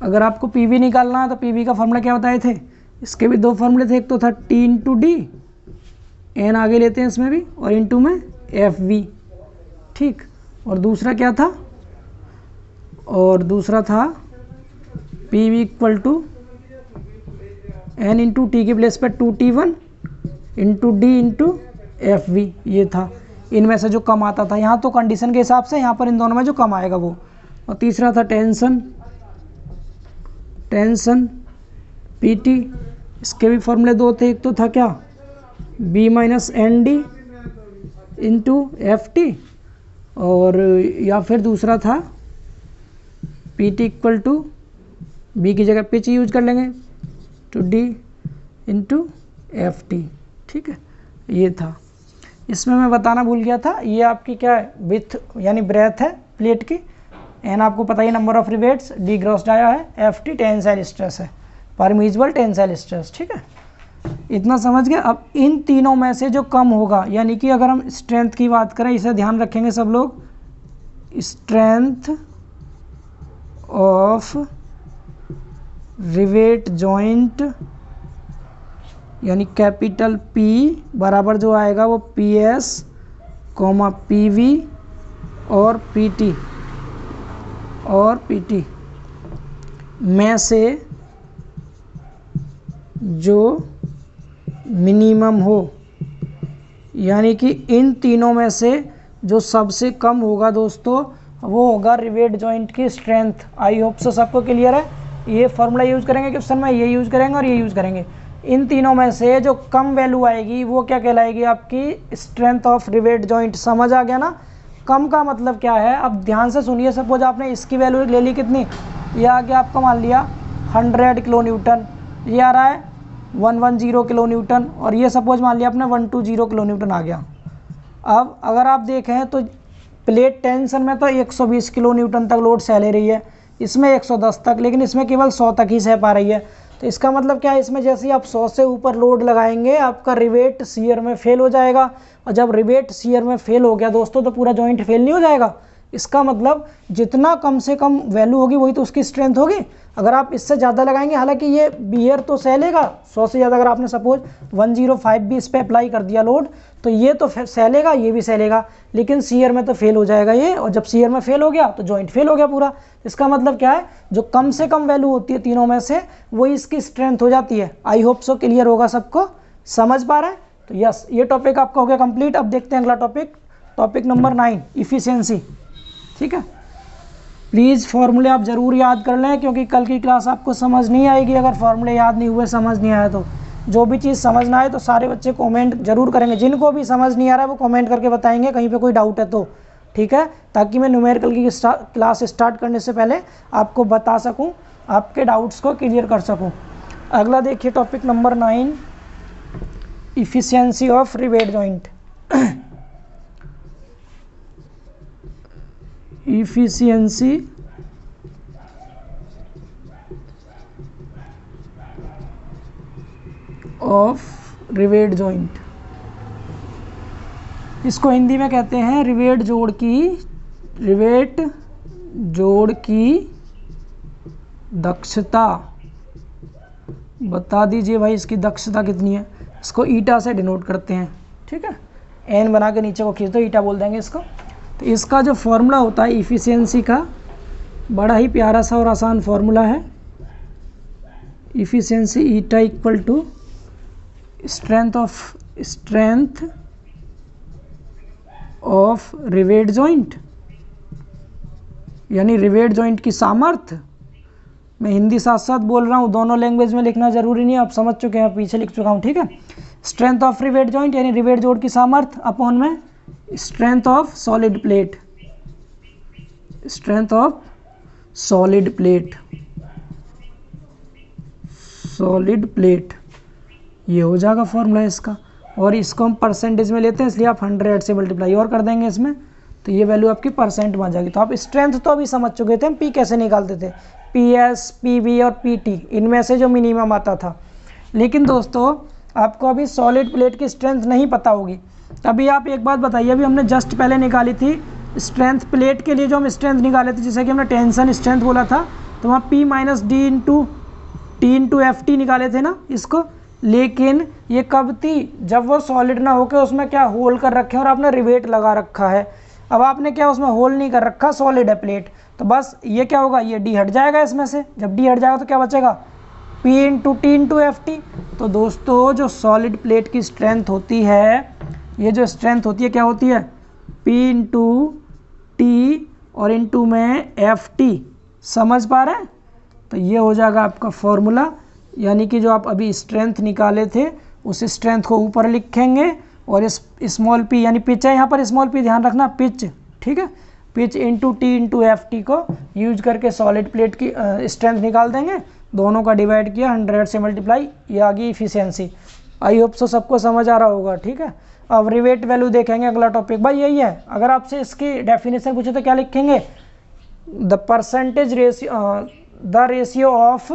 अगर आपको PV निकालना है तो PV का फॉर्मूला क्या बताए थे, इसके भी 2 फॉर्मूले थे, एक तो था T इंटू D एन आगे लेते हैं इसमें भी, और इनटू में एफ वी, ठीक। और दूसरा क्या था, और दूसरा था P V equal to N into T के प्लेस पर 2T1 into D into F V, ये था। इनमें से जो कम आता था, यहाँ तो कंडीशन के हिसाब से, यहाँ पर इन दोनों में जो कम आएगा वो। और तीसरा था टेंशन पी टी, इसके भी फॉर्मूले दो थे। एक तो था क्या, B minus N D into F T, और या फिर दूसरा था P T equal to B की जगह पिच यूज कर लेंगे two D into F T, ठीक है, ये था। इसमें मैं बताना भूल गया था, ये आपकी क्या है, विथ यानी ब्रेथ है प्लेट की, एन आपको पता ही number of rivets, D gross dia है, एफ टी टेंसाइल स्ट्रेस है, परमिसिबल टेंसाइल स्ट्रेस, ठीक है, इतना समझ गए। अब इन तीनों में से जो कम होगा, यानी कि अगर हम स्ट्रेंथ की बात करें, इसे ध्यान रखेंगे सब लोग, स्ट्रेंथ ऑफ रिवेट जॉइंट यानी कैपिटल P बराबर जो आएगा वो PS, PV और PT में से जो मिनिमम हो, यानी कि इन तीनों में से जो सबसे कम होगा दोस्तों, वो होगा रिवेट जॉइंट की स्ट्रेंथ। आई होप सो सबको क्लियर है। ये फॉर्मूला यूज़ करेंगे क्वेश्चन में, ये यूज़ करेंगे और ये यूज़ करेंगे। इन तीनों में से जो कम वैल्यू आएगी वो क्या कहलाएगी, आपकी स्ट्रेंथ ऑफ रिवेट जॉइंट। समझ आ गया ना, कम का मतलब क्या है। अब ध्यान से सुनिए, सपोज आपने इसकी वैल्यू ले ली कितनी, ये आ गया आपका मान लिया 100 किलो न्यूटन, ये आ रहा है 110 किलो न्यूटन, और ये सपोज मान लिया आपने 120 किलो न्यूटन आ गया। अब अगर आप देखें तो प्लेट टेंशन में तो 120 किलो न्यूटन तक लोड सह ले रही है, इसमें 110 तक, लेकिन इसमें केवल 100 तक ही सह पा रही है। तो इसका मतलब क्या है, इसमें जैसे ही आप 100 से ऊपर लोड लगाएंगे आपका रिवेट शियर में फेल हो जाएगा, और जब रिवेट शियर में फेल हो गया दोस्तों तो पूरा जॉइंट फेल नहीं हो जाएगा। इसका मतलब जितना कम से कम वैल्यू होगी वही तो उसकी स्ट्रेंथ होगी। अगर आप इससे ज़्यादा लगाएंगे, हालांकि ये बियर तो सह लेगा 100 से ज़्यादा, अगर आपने सपोज 105 भी इस पर अप्लाई कर दिया लोड तो ये तो सह लेगा, ये भी सह लेगा, लेकिन शियर में तो फेल हो जाएगा ये, और जब शियर में फेल हो गया तो जॉइंट फेल हो गया पूरा। इसका मतलब क्या है, जो कम से कम वैल्यू होती है तीनों में से वही इसकी स्ट्रेंथ हो जाती है। आई होप सो क्लियर होगा सबको, समझ पा रहे हैं। तो यस, ये टॉपिक आपका हो गया कंप्लीट। अब देखते हैं अगला टॉपिक, टॉपिक नंबर 9 इफिशियंसी, ठीक है। प्लीज़ फार्मूले आप ज़रूर याद कर लें, क्योंकि कल की क्लास आपको समझ नहीं आएगी अगर फार्मूले याद नहीं हुए, समझ नहीं आया तो। जो भी चीज़ समझ ना आए तो सारे बच्चे कमेंट जरूर करेंगे, जिनको भी समझ नहीं आ रहा है वो कमेंट करके बताएंगे कहीं पे कोई डाउट है तो, ठीक है, ताकि मैं न्यूमेरिकल की क्लास स्टार्ट करने से पहले आपको बता सकूं, आपके डाउट्स को क्लियर कर सकूं। अगला देखिए topic number 9 efficiency of rivet joint. Efficiency of rivet joint, इसको हिंदी में कहते हैं रिवेट जोड़ की दक्षता। बता दीजिए भाई इसकी दक्षता कितनी है। इसको ईटा से डिनोट करते हैं, ठीक है, एन बना के नीचे को खींच दो, ईटा बोल देंगे इसको। तो इसका जो फॉर्मूला होता है इफिशियंसी का, बड़ा ही प्यारा सा और आसान फॉर्मूला है। Efficiency eta equal to strength of rivet joint, यानी रिवेट जॉइंट की सामर्थ्य। मैं हिंदी साथ साथ बोल रहा हूँ, दोनों लैंग्वेज में लिखना जरूरी नहीं है, आप समझ चुके हैं, पीछे लिख चुका हूँ, ठीक है। स्ट्रेंथ ऑफ रिवेट जॉइंट यानी रिवेट जोड़ की सामर्थ्य अपॉन में strength of solid plate, solid plate, ये हो जाएगा फॉर्मूला इसका। और इसको हम परसेंटेज में लेते हैं, इसलिए आप 100 से मल्टीप्लाई और कर देंगे इसमें, तो ये वैल्यू आपकी परसेंट में आ जाएगी। तो आप स्ट्रेंथ तो अभी समझ चुके थे हम पी कैसे निकालते थे, PS, PV और PT, इनमें से जो मिनिमम आता था। लेकिन दोस्तों आपको अभी सॉलिड प्लेट की स्ट्रेंथ नहीं पता होगी। तभी आप एक बात बताइए, अभी हमने जस्ट पहले निकाली थी स्ट्रेंथ प्लेट के लिए, जो हम स्ट्रेंथ निकाले थे, जैसे कि हमने टेंशन स्ट्रेंथ बोला था, तो वहाँ P - D × T × FT निकाले थे ना इसको। लेकिन ये कब थी, जब वो सॉलिड ना होकर उसमें क्या होल कर रखे हैं और आपने रिवेट लगा रखा है। अब आपने क्या उसमें होल नहीं कर रखा, सॉलिड है प्लेट, तो बस ये क्या होगा, ये डी हट जाएगा इसमें से। जब डी हट जाएगा तो क्या बचेगा, P into T into F T. तो दोस्तों जो सॉलिड प्लेट की स्ट्रेंथ होती है, ये जो स्ट्रेंथ होती है क्या होती है, P इंटू टी और इंटू में एफ टी। समझ पा रहे हैं? तो ये हो जाएगा आपका फॉर्मूला, यानी कि जो आप अभी स्ट्रेंथ निकाले थे उस स्ट्रेंथ को ऊपर लिखेंगे और इस स्मॉल पी यानी पिच है यहाँ पर, स्मॉल पी ध्यान रखना, पिच, ठीक है, pitch into T into F T को यूज करके सॉलिड प्लेट की स्ट्रेंथ निकाल देंगे। दोनों का डिवाइड किया 100 से मल्टीप्लाई, ये आ गई इफिशियंसी। आई होप सो सबको समझ आ रहा होगा, ठीक है। अब रिवेट वैल्यू देखेंगे, अगला टॉपिक भाई यही है। अगर आपसे इसकी डेफिनेशन पूछे तो क्या लिखेंगे, the percentage ratio, the ratio of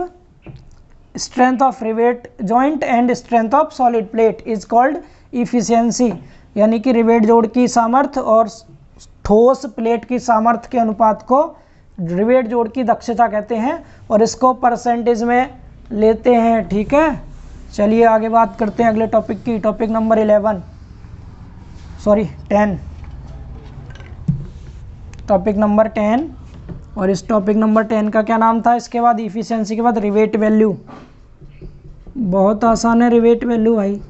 strength of rivet joint and strength of solid plate is called efficiency, यानी कि रिवेट जोड़ की सामर्थ्य और ठोस प्लेट की सामर्थ्य के अनुपात को रिवेट जोड़ की दक्षता कहते हैं और इसको परसेंटेज में लेते हैं, ठीक है। चलिए आगे बात करते हैं अगले टॉपिक की, टॉपिक नंबर 10, टॉपिक नंबर 10। और इस टॉपिक नंबर 10 का क्या नाम था, इसके बाद इफिशियंसी के बाद रिवेट वैल्यू। बहुत आसान है रिवेट वैल्यू भाई,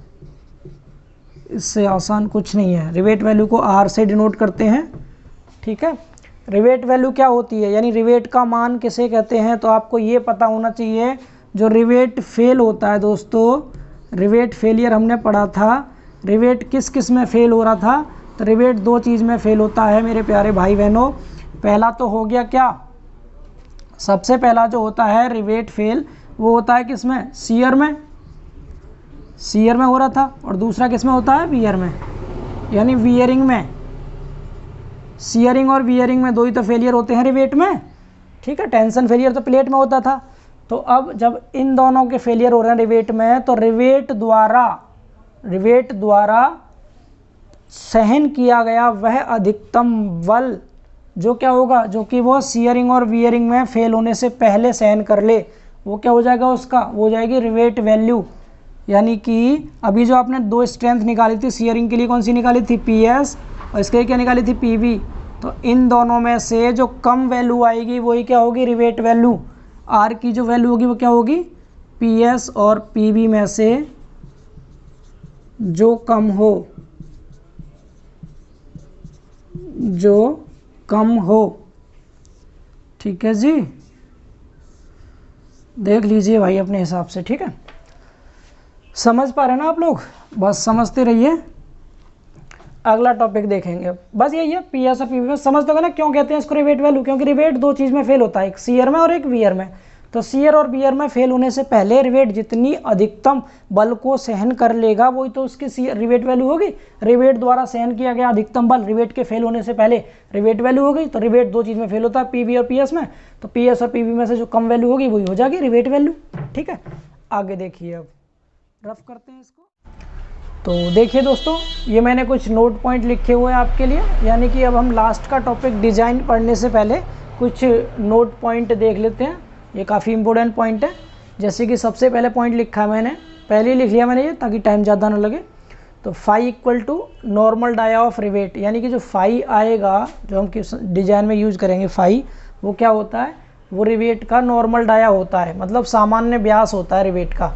इससे आसान कुछ नहीं है। रिवेट वैल्यू को आर से डिनोट करते हैं, ठीक है। रिवेट वैल्यू क्या होती है, यानी रिवेट का मान किसे कहते हैं, तो आपको ये पता होना चाहिए। जो रिवेट फेल होता है दोस्तों, रिवेट फेलियर हमने पढ़ा था, रिवेट किस किस में फेल हो रहा था, तो रिवेट दो चीज़ में फेल होता है मेरे प्यारे भाई बहनों। पहला तो हो गया क्या, सबसे पहला जो होता है रिवेट फेल वो होता है किसमें, शियर में, शियर में हो रहा था। और दूसरा किसमें होता है, वियर में, यानी वियरिंग में। शियरिंग और वियरिंग में दो ही तो फेलियर होते हैं रिवेट में, ठीक है। टेंशन फेलियर तो प्लेट में होता था। तो अब जब इन दोनों के फेलियर हो रहे हैं रिवेट में, तो रिवेट द्वारा सहन किया गया वह अधिकतम बल जो क्या होगा, जो कि वो शियरिंग और वियरिंग में फेल होने से पहले सहन कर ले, वो क्या हो जाएगा उसका, वो हो जाएगी रिवेट वैल्यू। यानी कि अभी जो आपने दो स्ट्रेंथ निकाली थी, शियरिंग के लिए कौन सी निकाली थी, PS, और इसके लिए क्या निकाली थी, PV। तो इन दोनों में से जो कम वैल्यू आएगी वही क्या होगी, रिवेट वैल्यू। R की जो वैल्यू होगी वो क्या होगी, PS और PV में से जो कम हो, ठीक है जी। देख लीजिए भाई अपने हिसाब से, ठीक है। समझ पा रहे हैं ना आप लोग, बस समझते रहिए। अगला टॉपिक देखेंगे, बस यही है, PS और PV में समझ दोगे ना क्यों कहते हैं इसको रिवेट वैल्यू, क्योंकि रिवेट दो चीज़ में फेल होता है, एक शियर में और एक वियर में। तो शियर और वियर में फेल होने से पहले रिवेट जितनी अधिकतम बल को सहन कर लेगा वही तो उसकी रिवेट वैल्यू होगी। रिवेट द्वारा सहन किया गया अधिकतम बल रिवेट के फेल होने से पहले रिवेट वैल्यू हो गई। तो रिवेट दो चीज़ में फेल होता है, PV और PS में। तो PS और PV में से जो कम वैल्यू होगी वही हो जाएगी रिवेट वैल्यू, ठीक है। आगे देखिए, अब रफ करते हैं इसको। तो देखिए दोस्तों, ये मैंने कुछ नोट पॉइंट लिखे हुए हैं आपके लिए, यानी कि अब हम लास्ट का टॉपिक डिज़ाइन पढ़ने से पहले कुछ नोट पॉइंट देख लेते हैं। ये काफ़ी इंपॉर्टेंट पॉइंट है। जैसे कि सबसे पहले पॉइंट लिखा है मैंने, पहले ही लिख लिया मैंने ये, ताकि टाइम ज़्यादा ना लगे। तो phi equal to normal dia of rivet, यानी कि जो फाई आएगा, जो हम किस डिज़ाइन में यूज़ करेंगे फाई, वो क्या होता है, वो रिवेट का नॉर्मल डाया होता है, मतलब सामान्य व्यास होता है रिवेट का।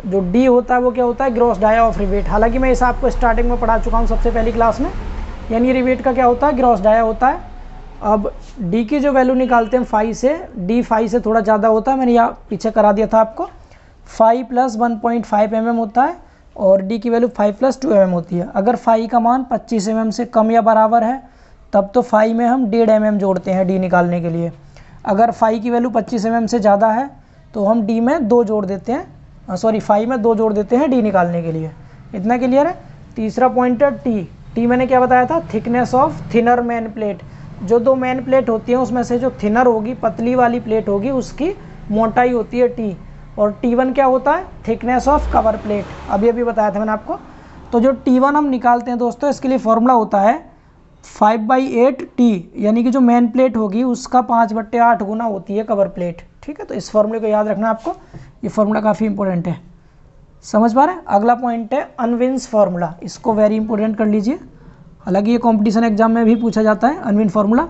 जो डी होता है वो क्या होता है, ग्रॉस डाया ऑफ रिवेट। हालांकि मैं इसे आपको स्टार्टिंग में पढ़ा चुका हूँ सबसे पहली क्लास में, यानी रिवेट का क्या होता है, ग्रॉस डाया होता है। अब डी की जो वैल्यू निकालते हैं फाई से, डी फाई से थोड़ा ज़्यादा होता है, मैंने यहाँ पीछे करा दिया था आपको। 5 + 1.5 mm होता है और डी की वैल्यू 5 + 2 mm होती है। अगर फाई का मान 25 mm से कम या बराबर है तब तो फाई में हम 1.5 mm जोड़ते हैं डी निकालने के लिए। अगर फाई की वैल्यू 25 mm से ज़्यादा है तो हम डी में 2 जोड़ देते हैं, फाई में 2 जोड़ देते हैं डी निकालने के लिए। इतना क्लियर है। तीसरा पॉइंट है टी मैंने क्या बताया था, thickness of thinner main plate. जो दो मेन प्लेट होती हैं उसमें से जो थिनर होगी, पतली वाली प्लेट होगी, उसकी मोटाई होती है टी। और T1 क्या होता है, थिकनेस ऑफ कवर प्लेट, अभी बताया था मैंने आपको। तो जो T1 हम निकालते हैं दोस्तों, इसके लिए फॉर्मूला होता है 5/8 T, यानी कि जो मेन प्लेट होगी उसका 5/8 गुना होती है कवर प्लेट, ठीक है। तो इस फॉर्मूले को याद रखना आपको, ये फॉर्मूला काफ़ी इंपॉर्टेंट है। समझ पा रहे हैं। अगला पॉइंट है अनविन्स फार्मूला, इसको वेरी इंपॉर्टेंट कर लीजिए, हालांकि ये कंपटीशन एग्जाम में भी पूछा जाता है अनविन फार्मूला,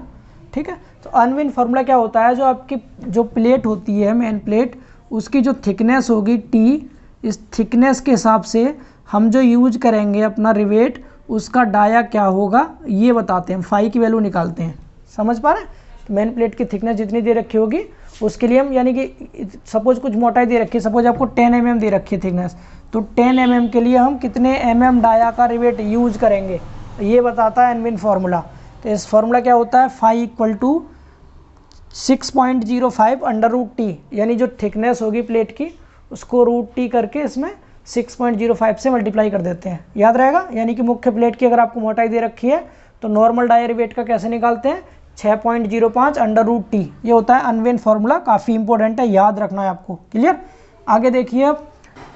ठीक है। तो अनविन फार्मूला क्या होता है, जो आपकी जो प्लेट होती है मेन प्लेट, उसकी जो थिकनेस होगी टी, इस थिकनेस के हिसाब से हम जो यूज करेंगे अपना रिवेट, उसका डाया क्या होगा ये बताते हैं, फाई की वैल्यू निकालते हैं। समझ पा रहे हैं। तो मेन प्लेट की थिकनेस जितनी दे रखी होगी उसके लिए हम, यानी कि सपोज कुछ मोटाई दे रखी है, सपोज आपको 10 mm दे रखी है थिकनेस, तो 10 mm के लिए हम कितने mm डाया का रिवेट यूज करेंगे ये बताता है अनविन फार्मूला। तो इस फार्मूला क्या होता है, phi equal to 6.05 under root T, यानी जो थिकनेस होगी प्लेट की उसको रूट टी करके इसमें 6.05 से मल्टीप्लाई कर देते हैं, याद रहेगा। यानी कि मुख्य प्लेट की अगर आपको मोटाई दे रखी है तो नॉर्मल डाया रिवेट का कैसे निकालते हैं, 6.05 अंडर रूट टी, ये होता है अनविन फार्मूला, काफ़ी इंपॉर्टेंट है, याद रखना है आपको। क्लियर। आगे देखिए, अब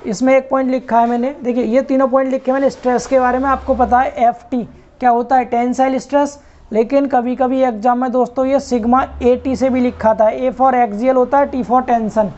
इसमें एक पॉइंट लिखा है मैंने, देखिए ये तीनों पॉइंट लिखे मैंने स्ट्रेस के बारे में, आपको पता है एफ टी क्या होता है, टेंसाइल स्ट्रेस, लेकिन कभी कभी एग्जाम में दोस्तों ये सिग्मा ए टी से भी लिखा था, ए फॉर एक्सियल होता है, टी फॉर टेंशन,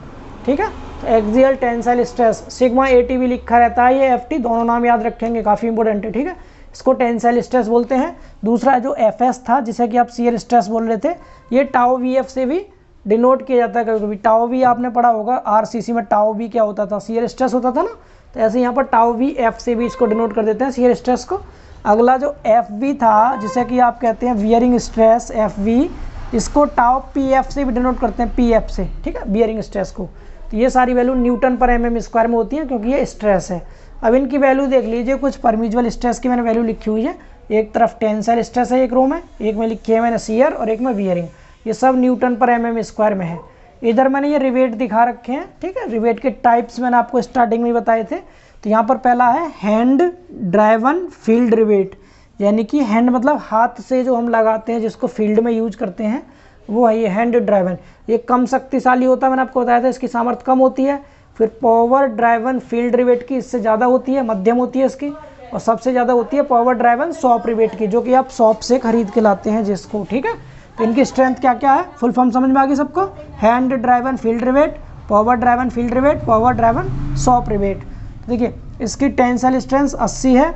ठीक है। तो axial tensile stress, sigma A T भी लिखा रहता है, ये एफ टी, दोनों नाम याद रखेंगे, काफ़ी इंपॉर्टेंट है, ठीक है। इसको टेंसाइल स्ट्रेस बोलते हैं। दूसरा जो एफ एस था जिसे कि आप शियर स्ट्रेस बोल रहे थे, ये टाओ वी एफ से भी डिनोट किया जाता है कभी कभी। टाओ वी आपने पढ़ा होगा आरसीसी में, टाओ वी क्या होता था, शियर स्ट्रेस होता था ना, तो ऐसे यहाँ पर टाओ वी एफ से भी इसको डिनोट कर देते हैं शियर स्ट्रेस को। अगला जो एफ वी था जिसे कि आप कहते हैं वियरिंग स्ट्रेस, एफ वी, इसको टाओ पी एफ से भी डिनोट करते हैं, पी एफ से, ठीक है, बियरिंग स्ट्रेस को। तो ये सारी वैल्यू न्यूटन पर mm स्क्वायर में होती है क्योंकि ये स्ट्रेस है। अब इनकी वैल्यू देख लीजिए, कुछ परमिजुअल स्ट्रेस की मैंने वैल्यू लिखी हुई है, एक तरफ टेंसाइल स्ट्रेस है एक रो में, एक में लिखी है मैंने शियर और एक में वियरिंग, ये सब न्यूटन पर mm स्क्वायर में है। इधर मैंने ये रिवेट दिखा रखे हैं, ठीक है। रिवेट के टाइप्स मैंने आपको स्टार्टिंग में बताए थे। तो यहाँ पर पहला है हैंड ड्राइवन फील्ड रिवेट, यानी कि हैंड मतलब हाथ से जो हम लगाते हैं, जिसको फील्ड में यूज करते हैं, वो है ये हैंड ड्राइवन। ये कम शक्तिशाली होता है, मैंने आपको बताया था, इसकी सामर्थ्य कम होती है। फिर पावर ड्राइवन फील्ड रिवेट की इससे ज़्यादा होती है, मध्यम होती है इसकी, और सबसे ज़्यादा होती है पावर ड्राइवन शॉप रिवेट की, जो कि आप शॉप से खरीद के लाते हैं जिसको, ठीक है। तो इनकी स्ट्रेंथ क्या क्या है, फुल फॉर्म समझ में आ गई सबको, hand driven field rivet, power driven field rivet, power driven shop rivet. देखिए इसकी टेंसाइल स्ट्रेंथ 80 है,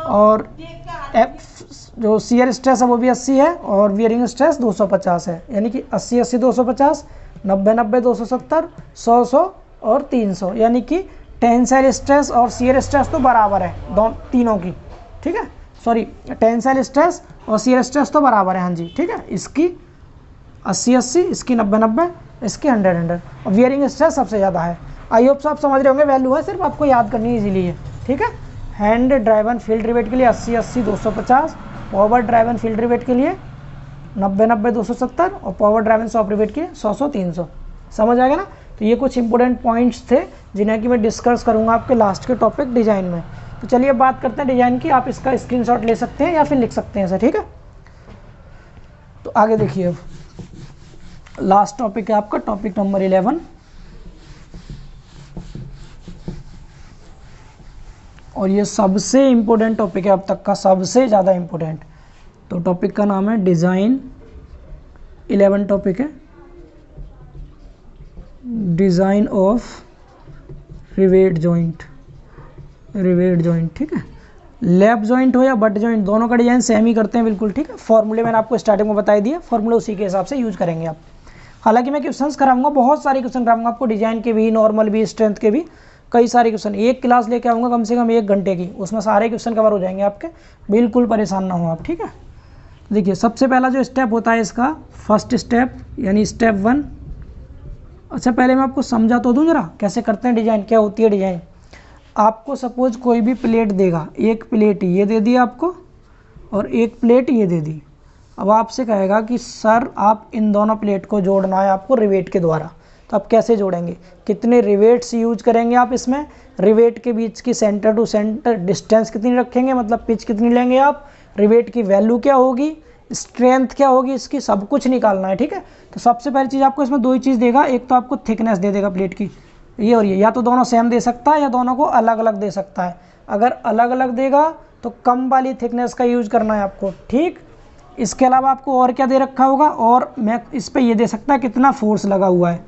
और जो शियर स्ट्रेस है वो भी 80 है, और वियरिंग स्ट्रेस 250 है, यानी कि 80 80 250, 90 90 270, 100 100 और 300, यानी कि टेंसाइल स्ट्रेस और शियर स्ट्रेस तो बराबर है तीनों की, ठीक है। सॉरी, टेंसाइल स्ट्रेस और शियर स्ट्रेस तो बराबर है, हाँ जी, ठीक है। इसकी 80 80, इसकी 90 90, इसकी 100 100, और वियरिंग स्ट्रेस सबसे ज़्यादा है। आई होप आप समझ रहे होंगे, वैल्यू है, सिर्फ आपको याद करनी इजीली है, ठीक है। हैंड ड्राइवन फील्ड रिवेट के लिए 80 80 250, पावर ड्राइवन फील्ड रिवेट के लिए 90 90 270, और पावर ड्राइवन शॉप रिवेट के लिए 100 100 300। समझ आ गया ना। तो ये कुछ इंपॉर्टेंट पॉइंट्स थे जिन्हें कि मैं डिस्कस करूंगा आपके लास्ट के टॉपिक डिजाइन में। तो चलिए बात करते हैं डिजाइन की, आप इसका स्क्रीनशॉट ले सकते हैं या फिर लिख सकते हैं ऐसे, ठीक है। तो आगे देखिए, अब लास्ट टॉपिक है आपका टॉपिक नंबर 11, और ये सबसे इम्पोर्टेंट टॉपिक है अब तक का, सबसे ज़्यादा इम्पोर्टेंट। तो टॉपिक का नाम है डिज़ाइन, 11 टॉपिक है, design of rivet joint, rivet joint, ठीक है। लैप जॉइंट हो या बट जॉइंट, दोनों का डिज़ाइन सेम ही करते हैं, बिल्कुल, ठीक है। फॉर्मूले मैंने आपको स्टार्टिंग में बताई दिए, फॉर्मूले उसी के हिसाब से यूज करेंगे आप। हालांकि मैं क्वेश्चंस कराऊंगा, बहुत सारे क्वेश्चन कराऊंगा आपको, डिज़ाइन के भी, नॉर्मल भी, स्ट्रेंथ के भी, कई सारे क्वेश्चन। एक क्लास लेके आऊँगा कम से कम 1 घंटे की, उसमें सारे क्वेश्चन कवर हो जाएंगे आपके, बिल्कुल परेशान ना हो आप, ठीक है। देखिए सबसे पहला जो स्टेप होता है इसका, फर्स्ट स्टेप यानी स्टेप 1। अच्छा पहले मैं आपको समझा तो दूँ जरा कैसे करते हैं डिज़ाइन, क्या होती है डिज़ाइन। आपको सपोज कोई भी प्लेट देगा, एक प्लेट ये दे दी आपको और एक प्लेट ये दे दी। अब आपसे कहेगा कि सर आप इन दोनों प्लेट को जोड़ना है आपको रिवेट के द्वारा, तो आप कैसे जोड़ेंगे, कितने रिवेट्स यूज करेंगे आप इसमें, रिवेट के बीच की सेंटर टू सेंटर डिस्टेंस कितनी रखेंगे, मतलब पिच कितनी लेंगे आप, रिवेट की वैल्यू क्या होगी, स्ट्रेंथ क्या होगी इसकी, सब कुछ निकालना है, ठीक है। तो सबसे पहली चीज़ आपको इसमें 2 ही चीज़ देगा, एक तो आपको थिकनेस दे देगा प्लेट की, ये और ये, या तो दोनों सेम दे सकता है या दोनों को अलग अलग दे सकता है। अगर अलग अलग देगा तो कम वाली थिकनेस का यूज करना है आपको, ठीक। इसके अलावा आपको और क्या दे रखा होगा, और मैं इस पर ये दे सकता है कितना फोर्स लगा हुआ है,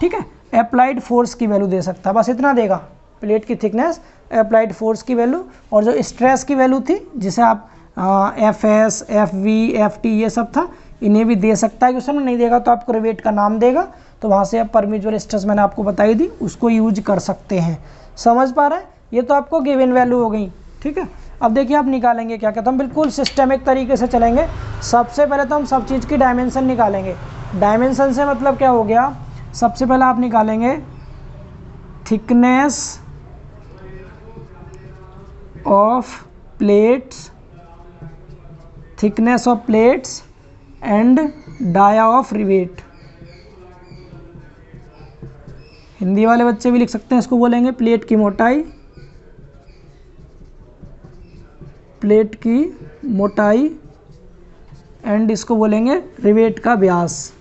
ठीक है, अप्लाइड फोर्स की वैल्यू दे सकता है, बस इतना देगा, प्लेट की थिकनेस, अप्लाइड फोर्स की वैल्यू, और जो स्ट्रेस की वैल्यू थी जिसे आप F S, F V, F T ये सब था, इन्हें भी दे सकता है क्वेश्चन में। नहीं देगा तो आपको रिवेट का नाम देगा, तो वहाँ से आप परम्यूचुअल स्ट्रेस मैंने आपको बताई दी, उसको यूज कर सकते हैं। समझ पा रहे हैं? ये तो आपको गिवन वैल्यू हो गई, ठीक है। अब देखिए आप निकालेंगे क्या क्या, तो हम बिल्कुल सिस्टमिक तरीके से चलेंगे। सबसे पहले तो हम सब चीज़ की डायमेंशन निकालेंगे। डायमेंशन से मतलब क्या हो गया, सबसे पहले आप निकालेंगे thickness of plates, thickness of plates and dia of rivet. Hindi वाले बच्चे भी लिख सकते हैं, इसको बोलेंगे प्लेट की मोटाई, प्लेट की मोटाई, एंड इसको बोलेंगे रिवेट का व्यास,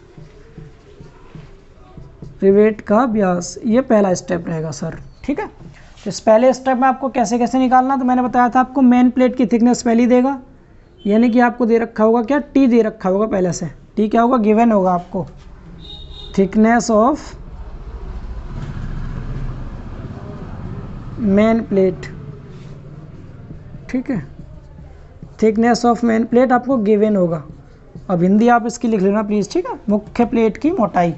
रिवेट का व्यास। ये पहला स्टेप रहेगा सर, ठीक है। तो इस पहले स्टेप में आपको कैसे कैसे निकालना, तो मैंने बताया था आपको मेन प्लेट की थिकनेस पहले ही देगा, यानी कि आपको दे रखा होगा क्या, टी दे रखा होगा पहले से। टी क्या होगा, गिवन होगा आपको, थिकनेस ऑफ मेन प्लेट, ठीक है। थिकनेस ऑफ मेन प्लेट आपको गिवन होगा। अब हिंदी आप इसकी लिख लेना प्लीज़, ठीक है, मुख्य प्लेट की मोटाई।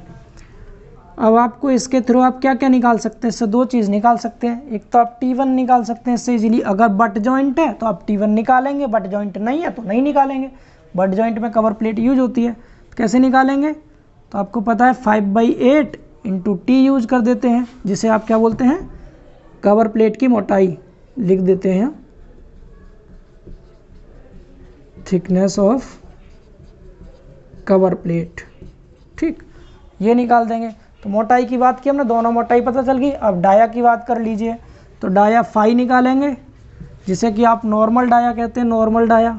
अब आपको इसके थ्रू आप क्या क्या निकाल सकते हैं, इससे दो चीज़ निकाल सकते हैं। एक तो आप T1 निकाल सकते हैं इससे इजीली, अगर बट जॉइंट है तो आप T1 निकालेंगे, बट जॉइंट नहीं है तो नहीं निकालेंगे। बट जॉइंट में कवर प्लेट यूज होती है, तो कैसे निकालेंगे, तो आपको पता है 5/8 इंटू टी यूज कर देते हैं, जिसे आप क्या बोलते हैं, कवर प्लेट की मोटाई लिख देते हैं, थिकनेस ऑफ कवर प्लेट, ठीक। ये निकाल देंगे। तो मोटाई की बात की हमने, दोनों मोटाई पता चल गई। अब डाया की बात कर लीजिए, तो डाया फाई निकालेंगे, जिसे कि आप नॉर्मल डाया कहते हैं, नॉर्मल डाया।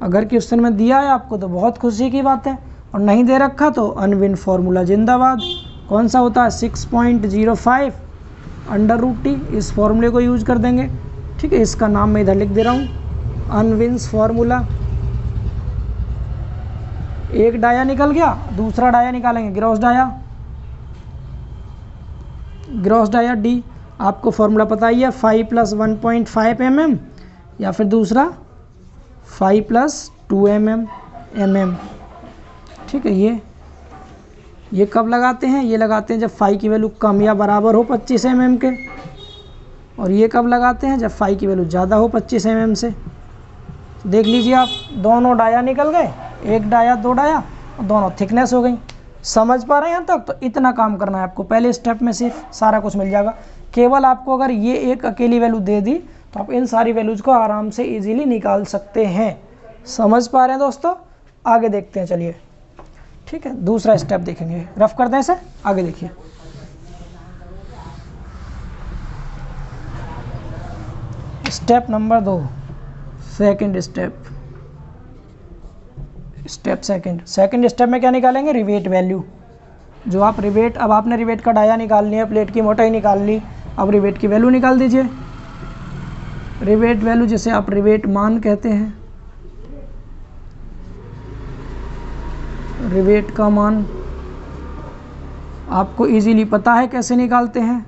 अगर क्वेश्चन में दिया है आपको तो बहुत खुशी की बात है, और नहीं दे रखा तो अनविन फार्मूला जिंदाबाद। कौन सा होता है, 6.05 √T, इस फॉर्मूले को यूज कर देंगे, ठीक है। इसका नाम मैं इधर लिख दे रहा हूँ, अनविन्स फार्मूला। एक डाया निकल गया, दूसरा डाया निकालेंगे, gross dia, gross dia D. आपको फॉर्मूला पता ही है, 5 + 1.5 mm, या फिर दूसरा 5 + 2 mm, ठीक है। ये कब लगाते हैं, ये लगाते हैं जब फाई की वैल्यू कम या बराबर हो 25 mm के, और ये कब लगाते हैं, जब फाई की वैल्यू ज़्यादा हो 25 mm से। देख लीजिए आप, दोनों डाया निकल गए, एक डाया दो डाया, और दोनों थिकनेस हो गई। समझ पा रहे हैं यहाँ तक? तो इतना काम करना है आपको, पहले स्टेप में सिर्फ सारा कुछ मिल जाएगा। केवल आपको अगर ये एक अकेली वैल्यू दे दी तो आप इन सारी वैल्यूज़ को आराम से इजीली निकाल सकते हैं। समझ पा रहे हैं दोस्तों? आगे देखते हैं, चलिए, ठीक है। दूसरा स्टेप देखेंगे, रफ करते हैं इसे, आगे देखिए। Step number 2, second step, step second step में क्या निकालेंगे, रिवेट वैल्यू। जो आप रिवेट, अब आपने रिवेट का डाया निकाल लिया, प्लेट की मोटाई निकाल ली, अब रिवेट की वैल्यू निकाल दीजिए। रिवेट वैल्यू जिसे आप रिवेट मान कहते हैं, रिवेट का मान आपको इजीली पता है कैसे निकालते हैं।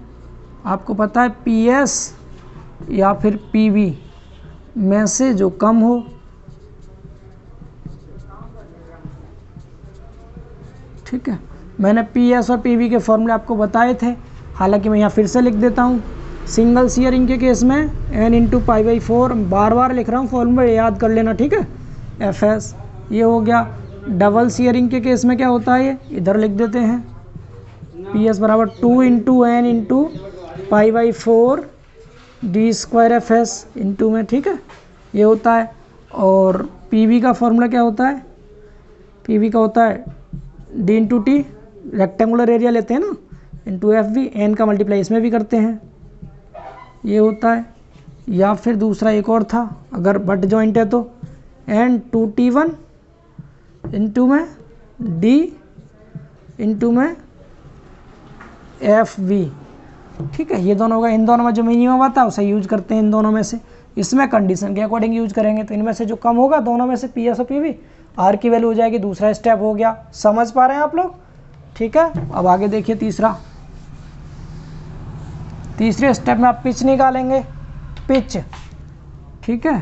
आपको पता है PS या फिर PV में से जो कम हो, ठीक है। मैंने PS और PV के फॉर्मूले आपको बताए थे, हालांकि मैं यहाँ फिर से लिख देता हूँ। सिंगल शियरिंग के केस में n × π/4, बार बार लिख रहा हूँ, फॉर्मूला याद कर लेना, ठीक है। FS ये हो गया। डबल शियरिंग के केस में क्या होता है, ये इधर लिख देते हैं, PS = 2 × n × π/4 d² FS into में, ठीक है, ये होता है। और PV का फॉर्मूला क्या होता है, PV का होता है D × T, रेक्टेंगुलर एरिया लेते हैं ना, इंटू FV, n का मल्टीप्लाई इसमें भी करते हैं, ये होता है। या फिर दूसरा एक और था, अगर बट जॉइंट है तो n2T1 इंटू में D इंटू में FV, ठीक है। ये दोनों होगा, इन दोनों में जो मिनिमम आता है उसे यूज करते हैं, इन दोनों में से। इसमें कंडीशन के अकॉर्डिंग यूज करेंगे, तो इनमें से जो कम होगा दोनों में से, PS और PV, R की वैल्यू हो जाएगी। दूसरा स्टेप हो गया। समझ पा रहे हैं आप लोग? ठीक है। अब आगे देखिए तीसरा। तीसरे स्टेप में आप पिच निकालेंगे, पिच, ठीक है,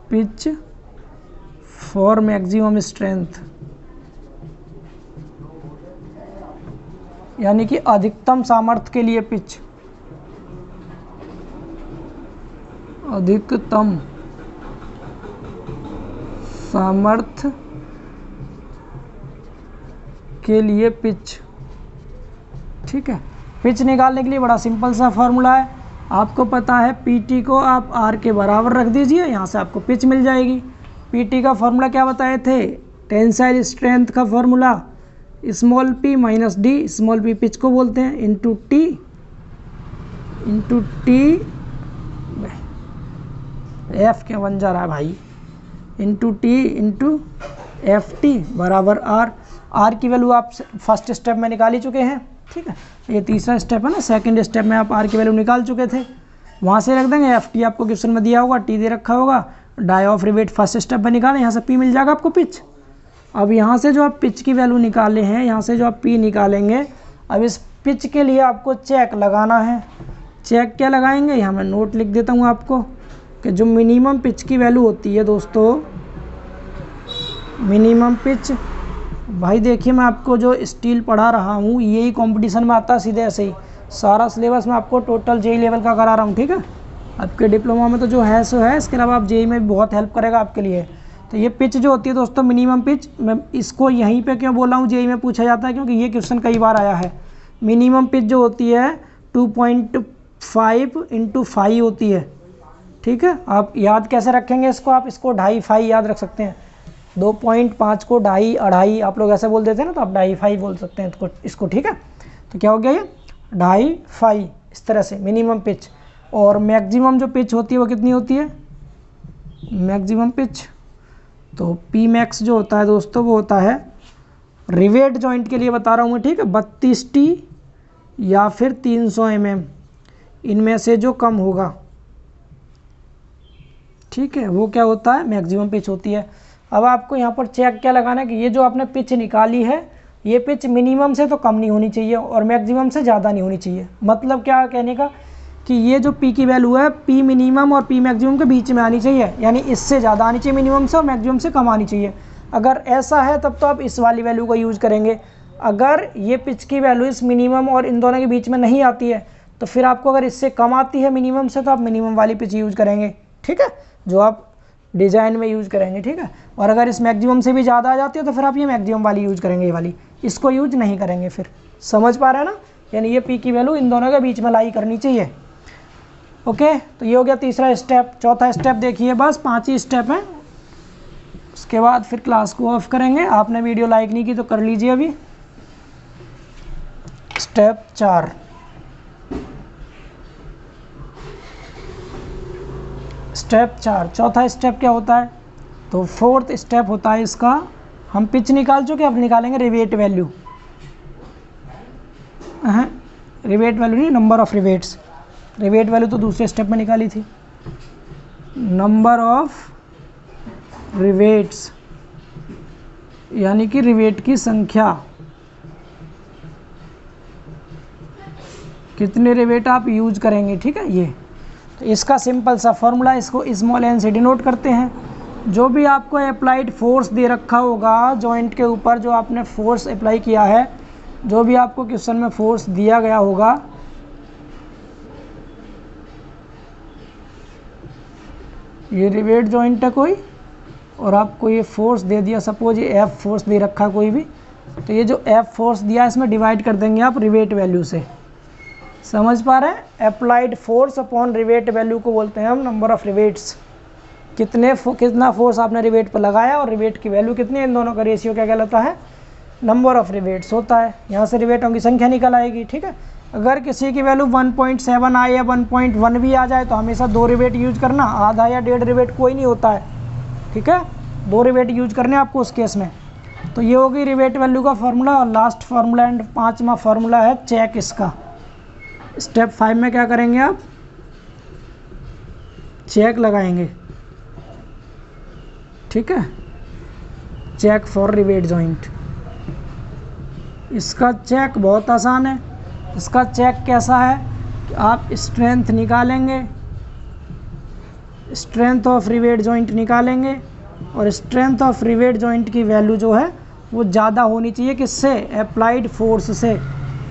पिच फॉर मैक्सिमम स्ट्रेंथ, यानी कि अधिकतम सामर्थ्य के लिए पिच, अधिकतम सामर्थ्य के लिए पिच, ठीक है। पिच निकालने के लिए बड़ा सिंपल सा फॉर्मूला है, आपको पता है पीटी को आप आर के बराबर रख दीजिए, यहाँ से आपको पिच मिल जाएगी। पीटी का फॉर्मूला क्या बताए थे, टेंसाइल स्ट्रेंथ का formula small P minus D, small P pitch को बोलते हैं, इंटू टी एफ क्या बन जा रहा है भाई, into T into F T बराबर आर। आर की वैल्यू आप फर्स्ट स्टेप में निकाल ही चुके हैं, ठीक है। ये तीसरा स्टेप है ना, सेकंड स्टेप में आप आर की वैल्यू निकाल चुके थे, वहाँ से रख देंगे। एफ टी आपको क्वेश्चन में दिया होगा, टी दे रखा होगा, dia of rivet first step में निकालें, यहाँ से पी मिल जाएगा आपको पिच। अब यहाँ से जो आप पिच की वैल्यू निकाले हैं, यहाँ से जो आप पी निकालेंगे, अब इस पिच के लिए आपको चेक लगाना है। चेक क्या लगाएंगे, यहाँ मैं नोट लिख देता हूँ आपको कि जो मिनिमम पिच की वैल्यू होती है दोस्तों, मिनिमम पिच, भाई देखिए मैं आपको जो स्टील पढ़ा रहा हूँ यही कंपटीशन में आता है सीधे ऐसे ही, सारा सिलेबस मैं आपको टोटल जेई लेवल का करा रहा हूँ, ठीक है। आपके डिप्लोमा में तो जो है सो है, इसके अलावा आप जेई में भी बहुत हेल्प करेगा आपके लिए। तो ये पिच जो होती है दोस्तों, मिनिमम पिच, मैं इसको यहीं पे क्यों बोला हूँ, जेई में पूछा जाता है क्योंकि ये क्वेश्चन कई बार आया है। मिनिमम पिच जो होती है 2.5 × 5 होती है, ठीक है। आप याद कैसे रखेंगे इसको, आप इसको 2.5 याद रख सकते हैं, 2.5 को 2.5 2.5 आप लोग ऐसे बोल देते हैं ना, तो आप 2.5 बोल सकते हैं इसको, ठीक है। तो क्या हो गया ये 2.5 इस तरह से मिनिमम पिच। और मैक्सिमम जो पिच होती है वो कितनी होती है, मैक्सिमम पिच, तो पी मैक्स जो होता है दोस्तों वो होता है, रिवेट जॉइंट के लिए बता रहा हूँ मैं, ठीक है, 32 टी या फिर 300 mm, इनमें से जो कम होगा, ठीक है, वो क्या होता है, मैक्सिमम पिच होती है। अब आपको यहाँ पर चेक क्या लगाना है कि ये जो आपने पिच निकाली है, ये पिच मिनिमम से तो कम नहीं होनी चाहिए और मैक्सिमम से ज़्यादा नहीं होनी चाहिए। मतलब क्या कहने का कि ये जो पी की वैल्यू है, पी मिनिमम और पी मैक्सिमम के बीच में आनी चाहिए, यानी इससे ज़्यादा आनी चाहिए मिनिमम से और मैक्सिमम से कम आनी चाहिए। अगर ऐसा है तब तो आप इस वाली वैल्यू को यूज़ करेंगे। अगर ये पिच की वैल्यू इस मिनिमम और इन दोनों के बीच में नहीं आती है, तो फिर आपको अगर इससे कम आती है मिनिमम से, तो आप मिनिमम वाली पिच यूज़ करेंगे, ठीक है, जो आप डिज़ाइन में यूज़ करेंगे, ठीक है। और अगर इस मैक्सिमम से भी ज़्यादा आ जाती है तो फिर आप ये मैक्सिमम वाली यूज़ करेंगे, ये वाली, इसको यूज नहीं करेंगे। फिर समझ पा रहे हैं ना, यानी ये पी की वैल्यू इन दोनों के बीच में लाई करनी चाहिए। ओके, तो ये हो गया तीसरा स्टेप। चौथा स्टेप देखिए, बस 5 ही स्टेप हैं, उसके बाद फिर क्लास को ऑफ करेंगे। आपने वीडियो लाइक नहीं की तो कर लीजिए अभी। स्टेप 4, स्टेप 4, चौथा स्टेप क्या होता है, तो फोर्थ स्टेप होता है इसका, हम पिच निकाल चुके, अब निकालेंगे रिवेट वैल्यू। रिवेट वैल्यू नहीं, number of rivets. Rivet value तो दूसरे स्टेप में निकाली थी। नंबर ऑफ रिवेट्स यानी कि रिवेट की संख्या, कितने रिवेट आप यूज करेंगे, ठीक है। ये तो इसका सिंपल सा फॉर्मूला, इसको स्मॉल एन से डिनोट करते हैं। जो भी आपको अप्लाइड फोर्स दे रखा होगा जॉइंट के ऊपर, जो आपने फोर्स अप्लाई किया है, जो भी आपको क्वेश्चन में फोर्स दिया गया होगा, ये रिवेट जॉइंट है कोई, और आपको ये फोर्स दे दिया, सपोज ये एफ फोर्स दे रखा कोई भी, तो ये जो एफ फोर्स दिया इसमें डिवाइड कर देंगे आप रिवेट वैल्यू से। समझ पा रहे हैं, applied force upon rivet value को बोलते हैं हम नंबर ऑफ रिवेट्स। कितना फोर्स आपने रिवेट पर लगाया और रिवेट की वैल्यू कितनी है, इन दोनों का रेशियो क्या कहलाता है, नंबर ऑफ रिवेट्स होता है। यहाँ से रिवेटों की संख्या निकल आएगी, ठीक है। अगर किसी की वैल्यू 1.7 आए या 1.1 भी आ जाए तो हमेशा 2 रिवेट यूज करना, आधा या 1.5 रिवेट कोई नहीं होता है, ठीक है। 2 रिवेट यूज करने आपको उस केस में। तो ये होगी रिवेट वैल्यू का फार्मूला। और लास्ट फार्मूला एंड 5वां फार्मूला है चेक इसका। स्टेप 5 में क्या करेंगे आप, चेक लगाएंगे, ठीक है, चेक फॉर रिवेट जॉइंट। इसका चेक बहुत आसान है, इसका चेक कैसा है कि आप स्ट्रेंथ निकालेंगे, स्ट्रेंथ ऑफ रिवेट जॉइंट निकालेंगे और स्ट्रेंथ ऑफ रिवेट जॉइंट की वैल्यू जो है वो ज़्यादा होनी चाहिए किससे, अप्लाइड फोर्स से,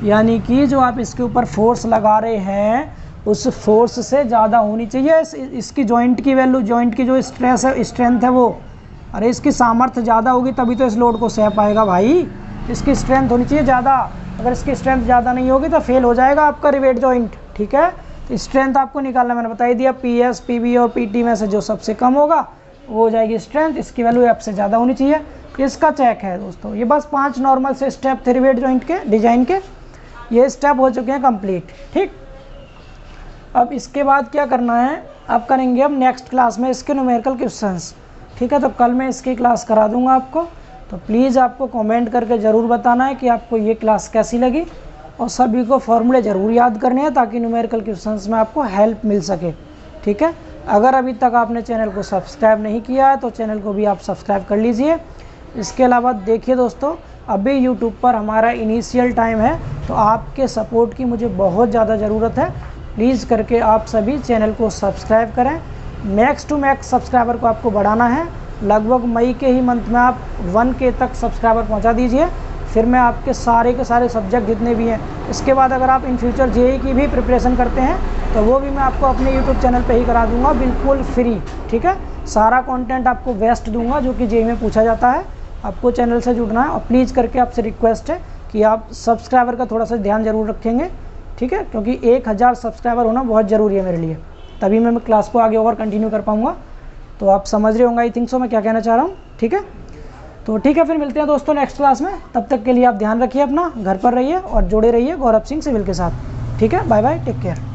यानी कि जो आप इसके ऊपर फोर्स लगा रहे हैं उस फोर्स से ज़्यादा होनी चाहिए इसकी जॉइंट की वैल्यू, जॉइंट की जो स्ट्रेस है, स्ट्रेंथ है वो। अरे इसकी सामर्थ्य ज़्यादा होगी तभी तो इस लोड को सह पाएगा भाई, इसकी स्ट्रेंथ होनी चाहिए ज़्यादा। अगर इसकी स्ट्रेंथ ज़्यादा नहीं होगी तो फेल हो जाएगा आपका रिवेट जॉइंट, ठीक है। तो स्ट्रेंथ आपको निकालना मैंने बता ही दिया, PS, PB और PT में से जो सबसे कम होगा वो हो जाएगी स्ट्रेंथ, इसकी वैल्यू F से ज़्यादा होनी चाहिए। इसका चेक है दोस्तों, ये बस 5 नॉर्मल से स्टेप थे रिवेट जॉइंट के डिजाइन के, ये स्टेप हो चुके हैं कंप्लीट, ठीक। अब इसके बाद क्या करना है, अब करेंगे हम नेक्स्ट क्लास में इसके न्यूमेरिकल क्वेश्चंस, ठीक है। तो कल मैं इसकी क्लास करा दूंगा आपको, तो प्लीज़ आपको कमेंट करके ज़रूर बताना है कि आपको ये क्लास कैसी लगी, और सभी को फॉर्मूले ज़रूर याद करने हैं ताकि न्यूमेरिकल क्वेश्चंस में आपको हेल्प मिल सके, ठीक है। अगर अभी तक आपने चैनल को सब्सक्राइब नहीं किया है तो चैनल को भी आप सब्सक्राइब कर लीजिए। इसके अलावा देखिए दोस्तों, अभी यूट्यूब पर हमारा इनिशियल टाइम है, तो आपके सपोर्ट की मुझे बहुत ज़्यादा ज़रूरत है। प्लीज़ करके आप सभी चैनल को सब्सक्राइब करें। मैक्स टू मैक्स सब्सक्राइबर को आपको बढ़ाना है, लगभग मई के ही मंथ में आप 1K तक सब्सक्राइबर पहुंचा दीजिए, फिर मैं आपके सारे के सारे सब्जेक्ट जितने भी हैं, इसके बाद अगर आप इन फ्यूचर JEE की भी प्रिपरेशन करते हैं तो वो भी मैं आपको अपने YouTube चैनल पे ही करा दूंगा, बिल्कुल फ्री, ठीक है। सारा कंटेंट आपको बेस्ट दूंगा जो कि JEE में पूछा जाता है। आपको चैनल से जुड़ना है और प्लीज़ करके आपसे रिक्वेस्ट है कि आप सब्सक्राइबर का थोड़ा सा ध्यान ज़रूर रखेंगे, ठीक है, क्योंकि 1000 सब्सक्राइबर होना बहुत ज़रूरी है मेरे लिए, तभी मैं क्लास को आगे और कंटिन्यू कर पाऊँगा। तो आप समझ रहे होंगे आई थिंक सो मैं क्या कहना चाह रहा हूँ, ठीक है। तो ठीक है, फिर मिलते हैं दोस्तों नेक्स्ट क्लास में। तब तक के लिए आप ध्यान रखिए अपना, घर पर रहिए और जुड़े रहिए गौरव सिंह सिविल के साथ, ठीक है। Bye bye, take care.